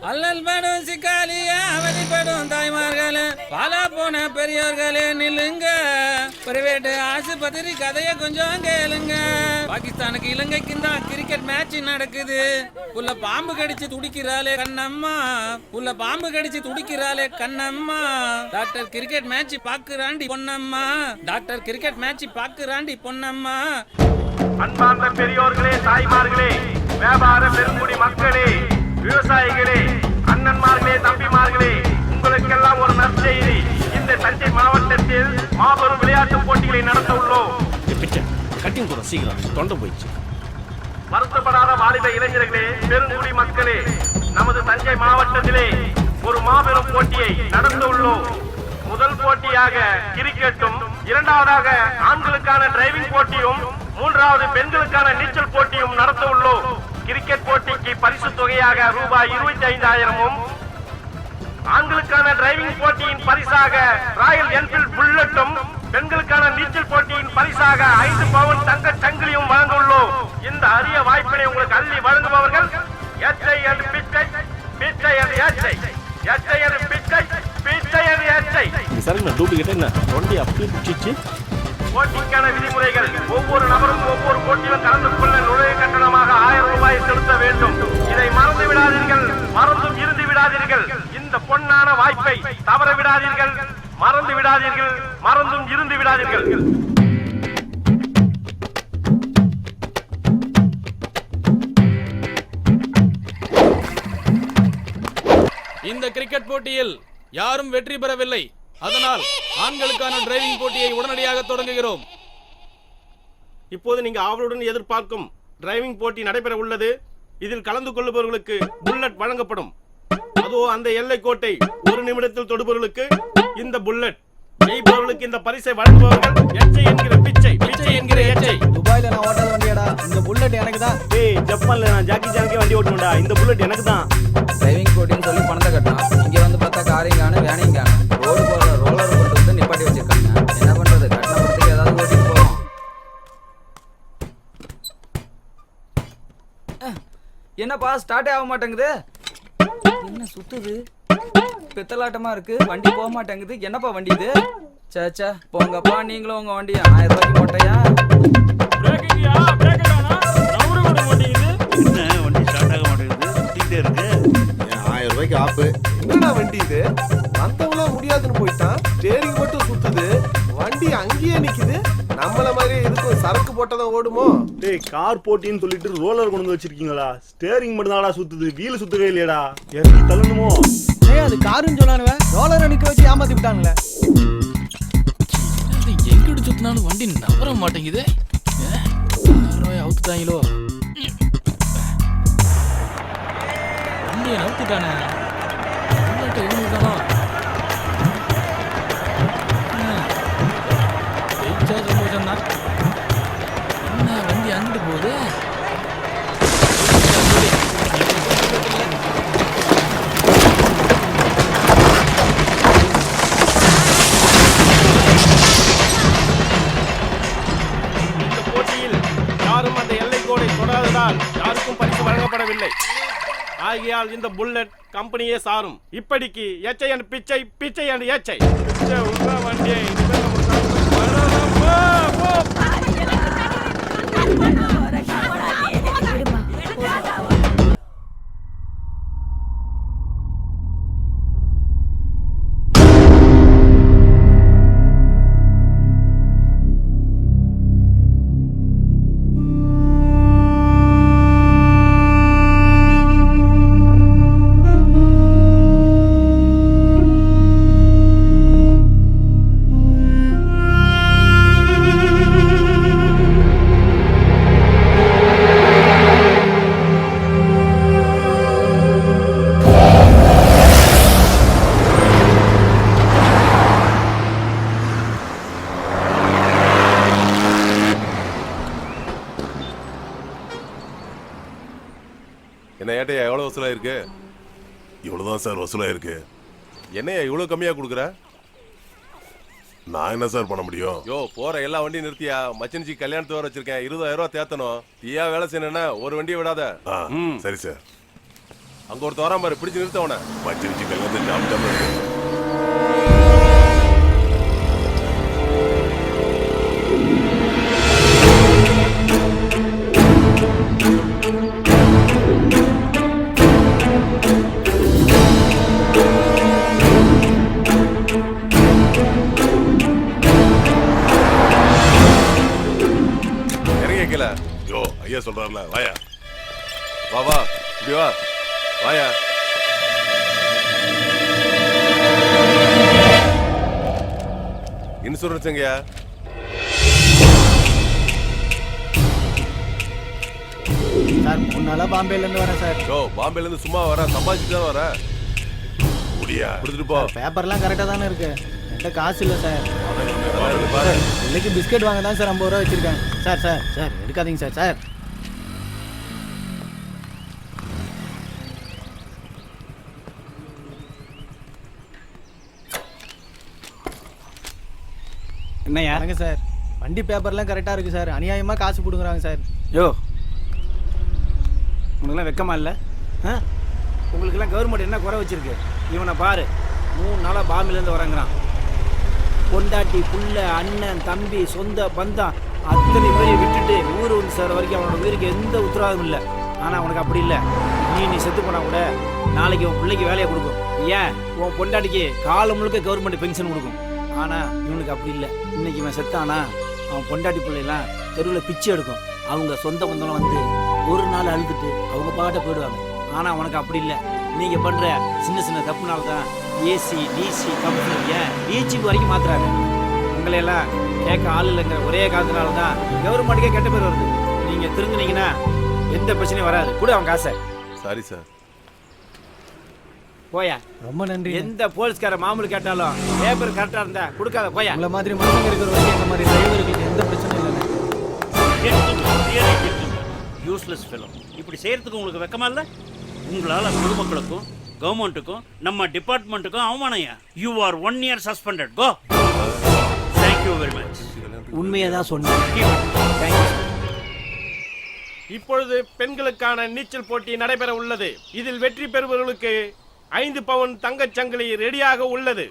அல்லல் படும் சிக்காலிய அவதிப்படும் தாய்மார்களே, பாலா போன பெரியோர்களே நில்லுங்க. பிரைவேட் ஆஸ்பத்திரி கதைய கொஞ்சம் கேளுங்க. பாகிஸ்தானுக்கு இலங்கைக்கு தான் கிரிக்கெட் மேட்ச் நடக்குது. உள்ள பாம்பு கடிச்சு துடிக்கிறாளே கண்ணம்மா, உள்ள பாம்பு கடிச்சு துடிக்கிறாளே கண்ணம்மா. டாக்டர் கிரிக்கெட் மேட்ச் பாக்குறாண்டி பொன்னம்மா, டாக்டர் கிரிக்கெட் மேட்ச் பாக்குறாண்டி பொன்னம்மா. அன்பார்ந்த பெரியோர்களே, தாய்மார்களே, வியாபார பெருங்குடி மக்களே, விவசாயிகளே, அண்ணன்மார்களே, தம்பிமார்களே, உங்களுக்கெல்லாம் ஒரு நற்செய்தி. இந்த தஞ்சை மாவட்டத்தில் மாபெரும் விளையாட்டு போட்டிகளை நடத்த உள்ளோம். கட்டிங் கூட சீக்கிரம் தொண்டை போயிடுச்சு. வருத்தப்படாத வாலிப இளைஞர்களே, பெருங்குடி மக்களே, நமது தஞ்சை மாவட்டத்திலே ஒரு மாபெரும் போட்டியை நடத்த உள்ளோம். முதல் போட்டியாக கிரிக்கெட்டும், இரண்டாவதாக ஆண்களுக்கான டிரைவிங் போட்டியும், மூன்றாவது பெண்களுக்கான நீச்சல் போட்டியும் நடத்த உள்ளோம். கிரிக்கெட் போட்டிக்கு பரிசு தொகையாக ரூபாய் 25,000-உம், ஆண்களுக்கான டிரைவிங் போட்டியின் பரிசாக ராயல் என்ஃபீல்ட் புல்லட்டும், பெண்களுக்கான நீச்சல் போட்டியின் பரிசாக 5 பவுன் தங்க சங்கிலியும் வழங்க உள்ளோம். இந்த அரிய வாய்ப்பினை உங்களுக்கு அள்ளி வழங்குபவர்கள் எச்சை என்று பிச்சை, பிச்சை என்று எச்சை, எச்சை என்று பிச்சை, பிச்சை என்று எச்சை. சரிங்க டூப்ளிகேட் என்ன தொண்டி அப்படி பிடிச்சிச்சு. போட்டிக்கான விதிமுறைகள்: ஒவ்வொரு நபரும் ஒவ்வொரு போட்டியிலும் கலந்து கொள்ள நுழைவு கட்டணமாக 1000 ரூபாய் செலுத்த வேண்டும். இதை மறந்து விடாதீர்கள், மறந்தும் இருந்து விடாதீர்கள். இந்த பொன்னான வாய்ப்பை தவற விடாதீர்கள், மறந்து விடாதீர்கள், மறந்தும் இருந்து விடாதீர்கள். இந்த கிரிக்கெட் போட்டியில் யாரும் வெற்றி பெறவில்லை. அதனால் ஆண்களுக்கான டிரைவிங் போட்டியை உடனடியாக தொடங்குகிறோம். இப்போது நீங்க ஆவலுடன் எதிர்பார்க்கும் டிரைவிங் போட்டி நடைபெற உள்ளது. இதில் கலந்து கொள்ளுபவர்களுக்கு புல்லட் வழங்கப்படும். அதோ அந்த எல்லை கோட்டை 1 நிமிடத்தில் தொடுபவர்களுக்கு இந்த புல்லட், ஜெயிப்பவர்களுக்கு இந்த பரிசை வழங்குபவர்கள் எச்சை என்கிற பிச்சை, பிச்சை என்கிற எச்சை. துபாயில நான் ஓட்டாத வண்டியாடா, இந்த புல்லட் எனக்கு தான். ஏய், ஜப்பான்ல நான் ஜாக்கி சானுக்கே வண்டி ஓட்டணும்டா, இந்த புல்லட் எனக்கு தான். டிரைவிங் போட்டின்னு சொல்லி பணத்தை கட்டணும். இங்கே வந்து பார்த்தா காரிங்கானு வேனைங்கானு ரோடு போகிற ரோலர் கொண்டு வந்து நிப்பாட்டி வச்சிருக்காங்க. என்ன பண்றது, கட்டின படத்துக்கு ஏதாவது ஓட்டிட்டு போவோம். என்னப்பா ஸ்டார்ட்டே ஆக மாட்டேங்குது? என்ன சுத்துது, பித்தலாட்டமா இருக்கு, வண்டி போக மாட்டேங்குது. என்னப்பா வண்டி இது? சேச்சா போங்கப்பா, நீங்களும் உங்க வண்டி 1000 ரூபாய்க்கு மொட்டையா? என்ன வண்டி ஸ்டார்ட் ஆக மாட்டேங்குது, சுத்திட்டே இருக்கு. 1000 ரூபாய்க்கு ஆப்பு. என்னடா வண்டி இது? வந்தவங்கள முடியாதுன்னு போயிட்டான், ஸ்டேரிங் மட்டும் சுத்துது, வண்டி அங்கேயே நிக்குது. நம்மள மாதிரி எதுக்கும் சரக்கு போட்டதான் ஓடுமோ? டேய், கார் போட்டின்னு சொல்லிட்டு ரோலர் கொண்டு வந்து வச்சிருக்கீங்களா? ஸ்டேரிங் மட்டும் தான்டா சுத்துது, வீல் சுத்தவே இல்லையடா. எப்படி தள்ளணுமோ? ஏய், அது காருன்னு சொன்னானுவ, ரோலரை நிக்க வச்சு ஏமாத்தி விட்டானுங்களே. எங்கிட்டு சுத்தினாலும் வண்டி நவர மாட்டேங்குது. 1000 ரூபாய் அவுத்துட்டாங்களோ? வண்டியை நவுத்துட்டானே. ஜெயிச்சா சந்தோஷம் தான். என்ன வண்டி அங்கிட்டு போகுது? என்பதால் யாருக்கும் பரிசு வழங்கப்படவில்லை. ஆகையால் இந்த புல்லட் கம்பெனியே சாரும். இப்படிக்கு எச்சை அண்ட் பிச்சை, பிச்சை அண்ட் எச்சை. வண்டியை என்ன ஏட்டையா எவ்வளோ வசூலாக இருக்கு? இவ்வளோதான் சார் வசூலாக இருக்கு. என்னையா இவ்வளோ கம்மியாக கொடுக்குற? நான் என்ன சார் பண்ண முடியும்? யோ போற எல்லா வண்டியும் நிறுத்தியா? மச்சனிச்சி கல்யாணத்து வர வச்சிருக்கேன். 20,000 ரூபா தேத்தணும். தீயா வேலை செய்யணும்னா ஒரு வண்டியை விடாத. சரி சார். அங்க ஒருத்த வராம பாரு, பிடிச்சு நிறுத்தவன. மச்சனிச்சி கல்யாணத்து ஜாம் ஜாம் இருக்கு. யோ ஐயா சொல்றாருல, வாயா வா வா, இப்படி வா, வாயா. இன்சூரன்ஸ் எங்கயா? சார் 3 நாளா பாம்பேலேருந்து வரேன் சார். யோ பாம்பேலேருந்து சும்மா வர, சம்பாதிச்சுட்டு தான் வர. முடியா கொடுத்துட்டு போ. பேப்பர்லாம் கரெக்டாக தானே இருக்கு. என்கிட்ட காசு இல்லை சார். இன்னைக்கு பிஸ்கெட் வாங்க தான் சார் 50 ரூபா வச்சிருக்கேன். சார் சார் சார் எடுக்காதீங்க சார். சார் என்னையா? வணக்கம் சார். வண்டி பேப்பர்லாம் கரெக்டாக இருக்குது சார். அநியாயமாக காசு பிடுங்குறாங்க சார். யோ உங்களுக்குலாம் வெக்கமா இல்லை? உங்களுக்கெல்லாம் கவர்மெண்ட் என்ன குறை வச்சிருக்கு? இவனை பாரு, 3 நாளாக பாம்பிலேருந்து வரங்கிறான். பொண்டாட்டி, புள்ள, அண்ணன், தம்பி, சொந்த பந்தம் அத்தனை பேரையும் விட்டுட்டு ஊர் வந்து சேர வரைக்கும் அவனோட உயிருக்கு எந்த உத்தரவாதமும் இல்லை. ஆனால் அவனுக்கு அப்படி இல்லை. நீ செத்து போனா கூட நாளைக்கு உன் பிள்ளைக்கு வேலையை கொடுக்கும். ஏன் உன் பொண்டாட்டிக்கு காலம் முழுக்க கவர்மெண்ட் பென்ஷன் கொடுக்கும். ஆனால் இவனுக்கு அப்படி இல்லை. இன்னைக்கு இவன் செத்தானா அவன் பொண்டாட்டி பிள்ளைலாம் தெருவில் பிச்சை எடுக்கும். அவங்க சொந்த பந்தம் வந்து ஒரு நாள் அழுதுட்டு அவங்க பாட்ட போயிடுவாங்க. ஆனால் அவனுக்கு அப்படி இல்லை. நீங்கள் பண்ணுற சின்ன சின்ன தப்புனால தான் ஏசி டிசி கம்பெனி ஏன் டிஜிபி வரைக்கும் மாத்துறாங்க. உங்களையெல்லாம் கேட்க ஆள் இல்லைங்கிற ஒரே காரணத்தினால தான் கவர்மெண்ட்டுக்கே கெட்ட பேர் வருது. நீங்கள் திருந்தினீங்கன்னா எந்த பிரச்சனையும் வராது. கூட அவன் காசை. Sorry sir. போயா. ரொம்ப நன்றி. எந்த போலீஸ்கார மாமூல் கேட்டாலும் பேப்பர் கரெக்டாக இருந்தா கொடுக்காத. போயா. உங்களை மாதிரி மனுஷங்க இருக்கிற வரைக்கும் இந்த மாதிரி டிரைவர்களுக்கு எந்த பிரச்சனையும் இல்லை. Useless fellow. இப்படி செய்யறதுக்கு உங்களுக்கு வெக்கமா இல்லை? உங்களால பொதுமக்களுக்கும் கவர்மெண்ட்டுக்கும் நம்ம டிபார்ட்மெண்ட்டுக்கும் அவமானயா. You are 1 year suspended. Go. Thank you very much. உண்மையை தான் சொன்னேன். இப்பொழுது பெண்களுக்கான நீச்சல் போட்டி நடைபெற உள்ளது. இதில் வெற்றி பெறுபவர்களுக்கு 5 பவுன் தங்கச் சங்கிலி ரெடியாக உள்ளது.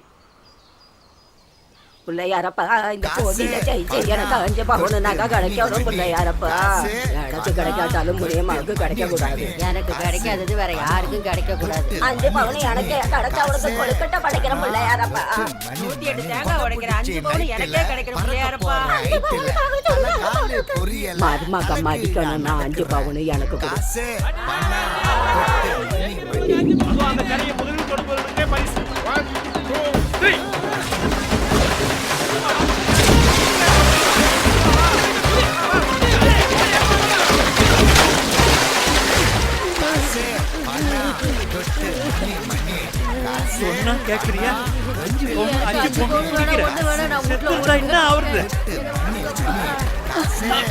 பிள்ளையாரப்பா, இந்த போட்டியில ஜெயிச்சு எனக்கு 5 பவுன் நகை கிடைக்கணும். பிள்ளையாரப்பா, எனக்கு கிடைக்காட்டாலும் முடியமாவுக்கு கிடைக்க கூடாது. எனக்கு கிடைக்காதது வேற யாருக்கும் கிடைக்க கூடாது. 5 பவுன் எனக்கே கிடைச்சவனுக்கு கொழுக்கட்டை படைக்கிற பிள்ளையாரப்பா. 108 தேங்காய் உடைக்கிற 5 பவுன் எனக்கே கிடைக்கிற பிள்ளையாரப்பா. மருமக மடிக்கணும்னா 5 பவுன் எனக்கு கொடு. அந்த கடையை முதலில் கொடுப்பவர்களுக்கே பரிசு. 1 2 3. சொன்னா கேக்குறியா? 5 பவுன் குடிக்கிற செத்து என்ன ஆவறது?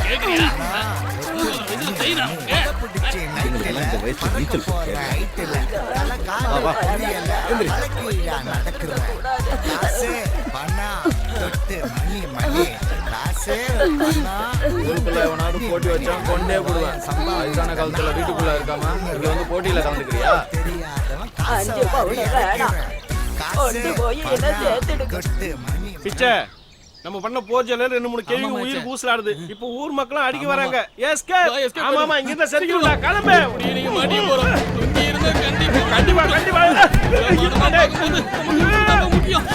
கேக்குறியா? இது செய்யணும். இந்த வயசுல நீச்சல் போட்டு ஊருக்குள்ள எவனாவது போட்டி வச்சா கொண்டே போடுவேன். வயசான காலத்துல வீட்டுக்குள்ள இருக்காம இங்க வந்து போட்டியில கலந்துக்கிறியா? 5 பவுன் வேணாம். கொண்டு போய் என்ன சேர்த்துடுங்க. பிச்சை நம்ம பண்ண போர்ஜல 2-3 கேள்வி உயிர் கூசலாடுது. இப்போ ஊர் மக்களும் அடிக்க வராங்க. எஸ்கே ஆமாமா இங்க இருந்தா சரிங்களா? கிளம்பு. நீங்க மாட்டி போறோம். இங்க இருந்தா கண்டிப்பா முக்கியம்.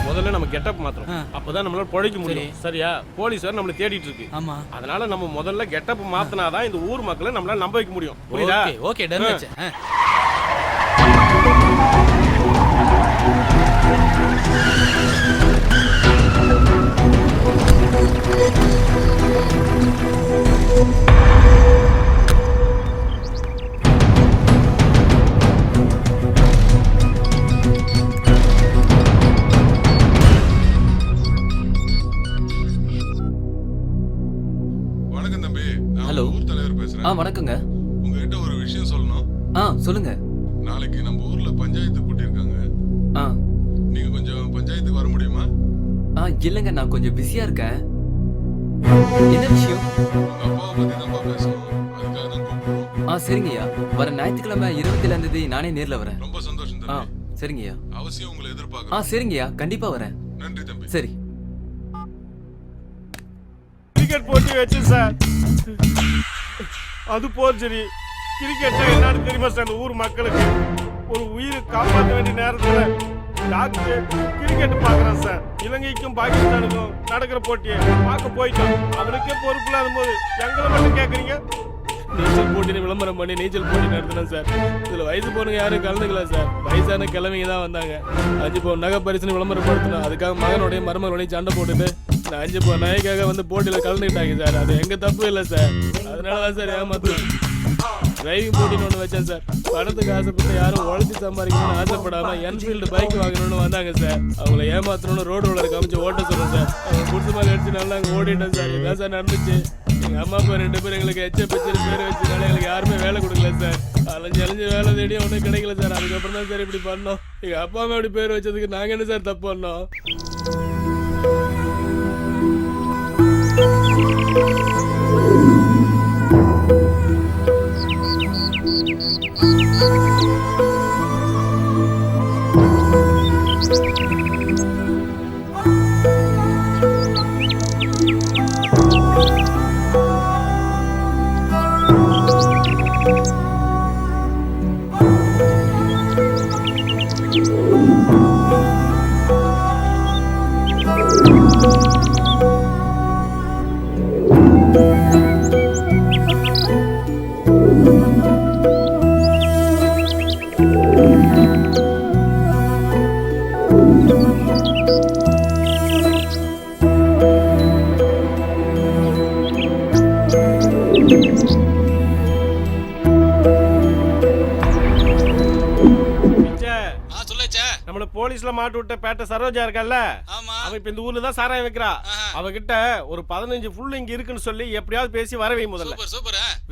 முதல்ல நம்ம கெட்டப் மாத்திரம். அப்பதான் நம்மளால பொழைக்க முடியும். சரியா? போலீஸ் வேற நம்மள தேடிட்டு இருக்கு. அதனால நம்ம முதல்ல கெட்டப் மாத்தினாதான் இந்த ஊர் மக்களை நம்மளால நம்ப வைக்க முடியும். புரியுதா? ஓகே டன் வெச்ச. வணக்கம் தம்பி. ஹலோ. ஊர் தலைவர் பேசுறேன். வணக்கங்க. உங்ககிட்ட ஒரு விஷயம் சொல்லணும். சொல்லுங்க. நாளைக்கு நம்ம ஊர்ல பஞ்சாயத்து கூட்டியிருக்காங்க. நீங்க கொஞ்சம் பஞ்சாயத்துக்கு வர முடியுமா? இல்லங்க, நான் கொஞ்சம் பிஸியா இருக்கேன். என்ன விஷயம்? உங்க அப்பாவை பத்தி தான் பேசணும். அதுக்காக தான் கூப்பிடுறோம். சரிங்கய்யா. வர ஞாயிற்றுக்கிழமை 27ஆம் தேதி நானே நேர்ல வரேன். ரொம்ப சந்தோஷம் தம்பி. சரிங்கய்யா. அவசியம் உங்களை எதிர்பார்க்கிறேன். சரிங்கய்யா, கண்டிப்பா வரேன். நன்றி தம்பி. சரி. கிரிக்கெட் போட்டி வச்சு சார். அது போர்ஜரி. கிரிக்கெட் என்னன்னு தெரியுமா சார்? ஊர் மக்களுக்கு ஒரு உயிரை காப்பாற்ற வேண்டிய நேரத்துல டாக்டர் கிரிக்கெட் பாக்குறான் சார். இலங்கைக்கும் பாகிஸ்தானுக்கும் நடக்கிற போட்டியை பார்க்க போயிட்டோம். அவனுக்கே பொறுப்பு இல்லாத போது எங்களை மட்டும் கேட்குறீங்க? நீச்சல் போட்டின்னு விளம்பரம் பண்ணி நீச்சல் போட்டி நடத்தினேன் சார். இதுல வயசு பொண்ணுங்க யாரும் கலந்துக்கல சார். வயசான கிழமைங்க தான் வந்தாங்க. 5 பவுன் நகை பரிசுன்னு விளம்பரப்படுத்தினோம். அதுக்காக மகனோடைய மருமகனோடையும் சண்டை போட்டுட்டு இந்த 5 பவுன் நகைக்காக வந்து போட்டியில கலந்துக்கிட்டாங்க சார். அது எங்க தப்பு இல்லை சார். அதனாலதான் சார் ஏமாத்துறேன். டிரைவிங் போட்டின்னு ஒன்று வச்சேன் சார். பணத்துக்கு ஆசைப்பட்டு யாரும் உழைச்சி சம்பாதிக்கணும்னு ஆசைப்படாம என்ஃபீல்டு பைக் வாங்கணும்னு வந்தாங்க சார். அவங்கள ஏமாத்தணும்னு ரோடு ரோலர் காமிச்சு ஓட்ட சொன்னேன் சார். அவங்க குடிசை மேலே அடிச்சு நல்லா அங்கே ஓடிட்டேன் சார். இதான் சார் நடந்துச்சு. எங்கள் அம்மா அப்பா 2 பேரும் எங்களுக்கு எச்சப்பிச்சு பேர் வச்சதுனால எங்களுக்கு யாருமே வேலை கொடுக்கல சார். அலைஞ்சு வேலை தேடி ஒன்றும் கிடைக்கல சார். அதுக்கப்புறம் தான் சார் இப்படி பண்ணோம். எங்கள் அப்பா அம்மா இப்படி பேர் வச்சதுக்கு நாங்கள் என்ன சார் தப்பு பண்ணோம்? நம்மள போலீஸ்ல மாட்டு விட்ட பேட்டை சரோஜா இருக்கல்ல, அவ இப்ப இந்த ஊர்ல தான் சாராயம் வைக்கிறா. அவகிட்ட ஒரு 15 ஃபுல் இங்க இருக்குன்னு சொல்லி எப்படியாவது பேசி வரவை முதல்ல.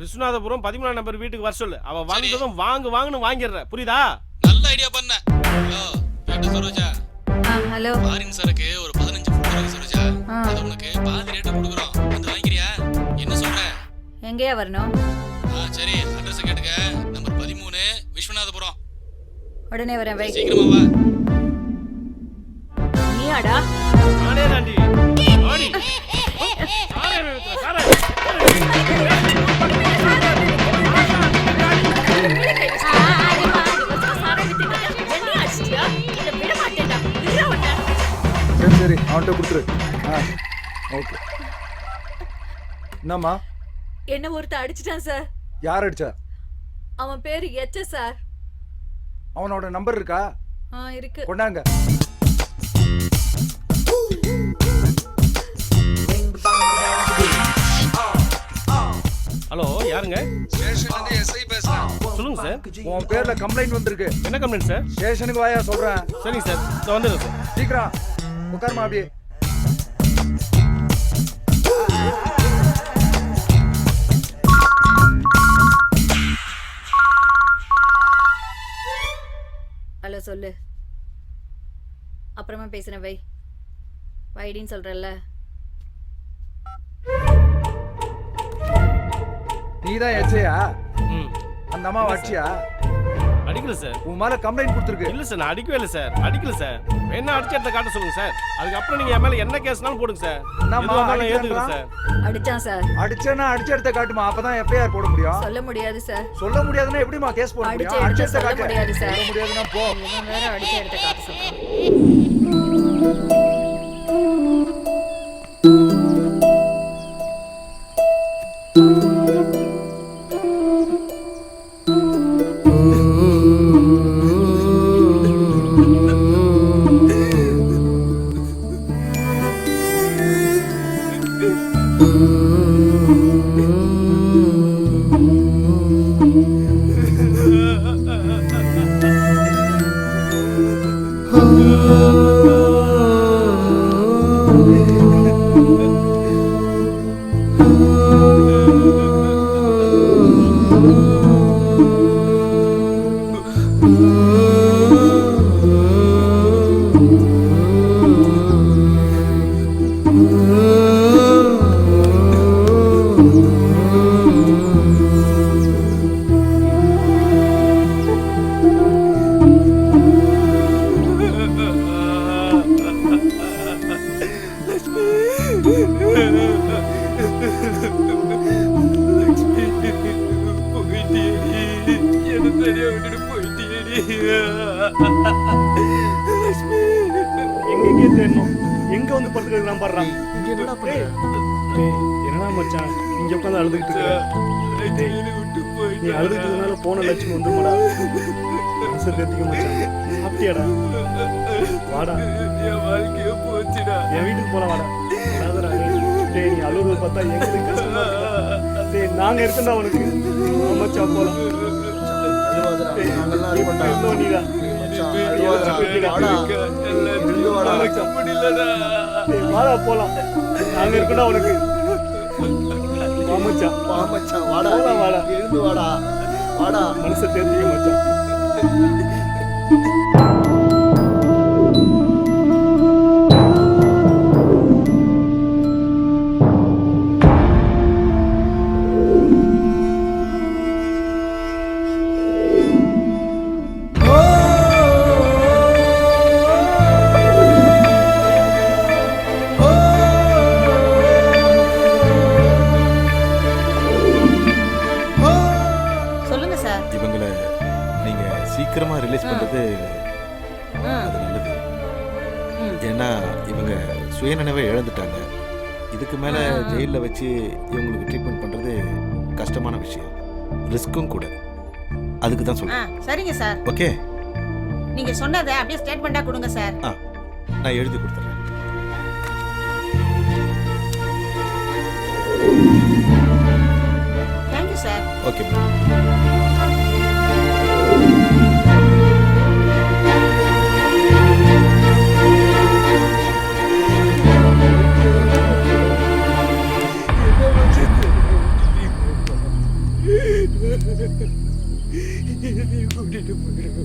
விஸ்வநாதபுரம் 13ஆம் நம்பர் வீட்டுக்கு வர சொல்லு. அவ வந்ததும் வாங்குன்னு வாங்கிடுற. புரியுதா? நல்ல ஐடியா பண்ண. ஹலோ சரோஜா. ஹலோ. ஃபாரின் சரக்கு ஒரு 15 ஃபுல் இருக்கு சரோஜா. அது உனக்கு பாதி ரேட் கொடுக்குறோம். வந்து வாங்கிறியா? என்ன சொல்ற? எங்கயா வரணும்? சரி, அட்ரஸ் கேட்டுக்க. நம்பர் 13 விஸ்வநாதபுரம். உடனே வரேன். வை. சீக்கிரமா வா. நீயாடா? நானே தாண்டி. ஆடி. சரி அவன்கிட்ட கொடுத்துரு. ஓகே. என்னம்மா? என்ன ஒருத்த அடிச்சிட்டான் சார். யார் அடிச்சா? அவன் பேரு எச்ச சார். அவனோட நம்பர் இருக்கா? இருக்கு. கொண்டாங்க. ஹலோ, யாருங்க? ஸ்டேஷன்ல இருந்து எஸ்ஐ பேசுறேன். சொல்லுங்க சார். உன் பேர்ல கம்ப்ளைண்ட் வந்திருக்கு. என்ன கம்ப்ளைண்ட் சார்? ஸ்டேஷனுக்கு வாயா சொல்றேன். சரிங்க சார், நான் வந்துடுறேன் சார். சீக்கிரம் உட்காருமா அப்படியே. சொல்லு. அப்புறமா பேசுறேன். வைடின்னு சொல்றல்ல. நீதான் எச்சையா? அந்த அம்மா அடிச்சியா? அடிக்கல சார். உன் மேல கம்ப்ளைண்ட் கொடுத்துருக்கு. இல்ல சார், நான் அடிக்கவே இல்லை சார். அடிக்கல சார். என்ன அடிச்ச இடத்த காட்ட சொல்லுங்க சார். அதுக்கப்புறம் நீங்க என் மேல என்ன கேஸ்னாலும் போடுங்க சார். நான் ஏத்துக்கிறேன் சார். அடிச்சான் சார். அடிச்சேன்னா அடிச்ச இடத்த காட்டுமா, அப்பதான் எஃப்ஐஆர் போட முடியும். சொல்ல முடியாது சார். சொல்ல முடியாதுன்னா எப்படிமா கேஸ் போட முடியும்? அடிச்ச இடத்த சொல்ல காட்டு. முடியாது சார். சொல்ல முடியாதுன்னா போ. இவன் வேற அடிச்ச இடத்த காட்ட சொல்றான். எங்க தேடணும்? எங்க வந்து படுத்துக்கிறது நான் பாடுறான். என்னடா மச்சான் இங்க உட்காந்து அழுதுகிட்டு இருக்க? நீ அழுதுகிட்டதுனால போன லட்சுமி வந்துமாடா. மனசை தேத்திக்க மச்சான். சாப்பிட்டியாடா? வாடா, என் வாழ்க்கைய போச்சுடா. என் வீட்டுக்கு போலாம் வாடா. வராதடா. டேய், நீ அழுகுறத பார்த்தா எங்களுக்கு கஷ்டமா இருக்குடா. டேய், நாங்க இருக்கோம்டா உனக்கு. மச்சான் போலாம். நீதான் வாடா போலாம். நாங்க இருக்கோம்டா உனக்கு. வாடா வாடா, எழுந்து வாடா. வாடா, மனசை தேர்த்திக்க மச்சான். இவங்களை நீங்க சீக்கிரமா ரிலீஸ் பண்றது அது நல்லது. ஏன்னா இவங்க சுயநினைவை இழந்துட்டாங்க. இதுக்கு மேல ஜெயிலில் வச்சு இவங்களுக்கு ட்ரீட்மெண்ட் பண்றது கஷ்டமான விஷயம், ரிஸ்க்கும் கூட. அதுக்கு தான் சொல்றேன். சரிங்க சார். ஓகே, நீங்க சொன்னதை அப்படியே ஸ்டேட்மெண்டா கொடுங்க சார். நான் எழுதி கொடுத்துறேன். Thank you sir. ஓகே. கூட்டிட்டு போயிடுங்க.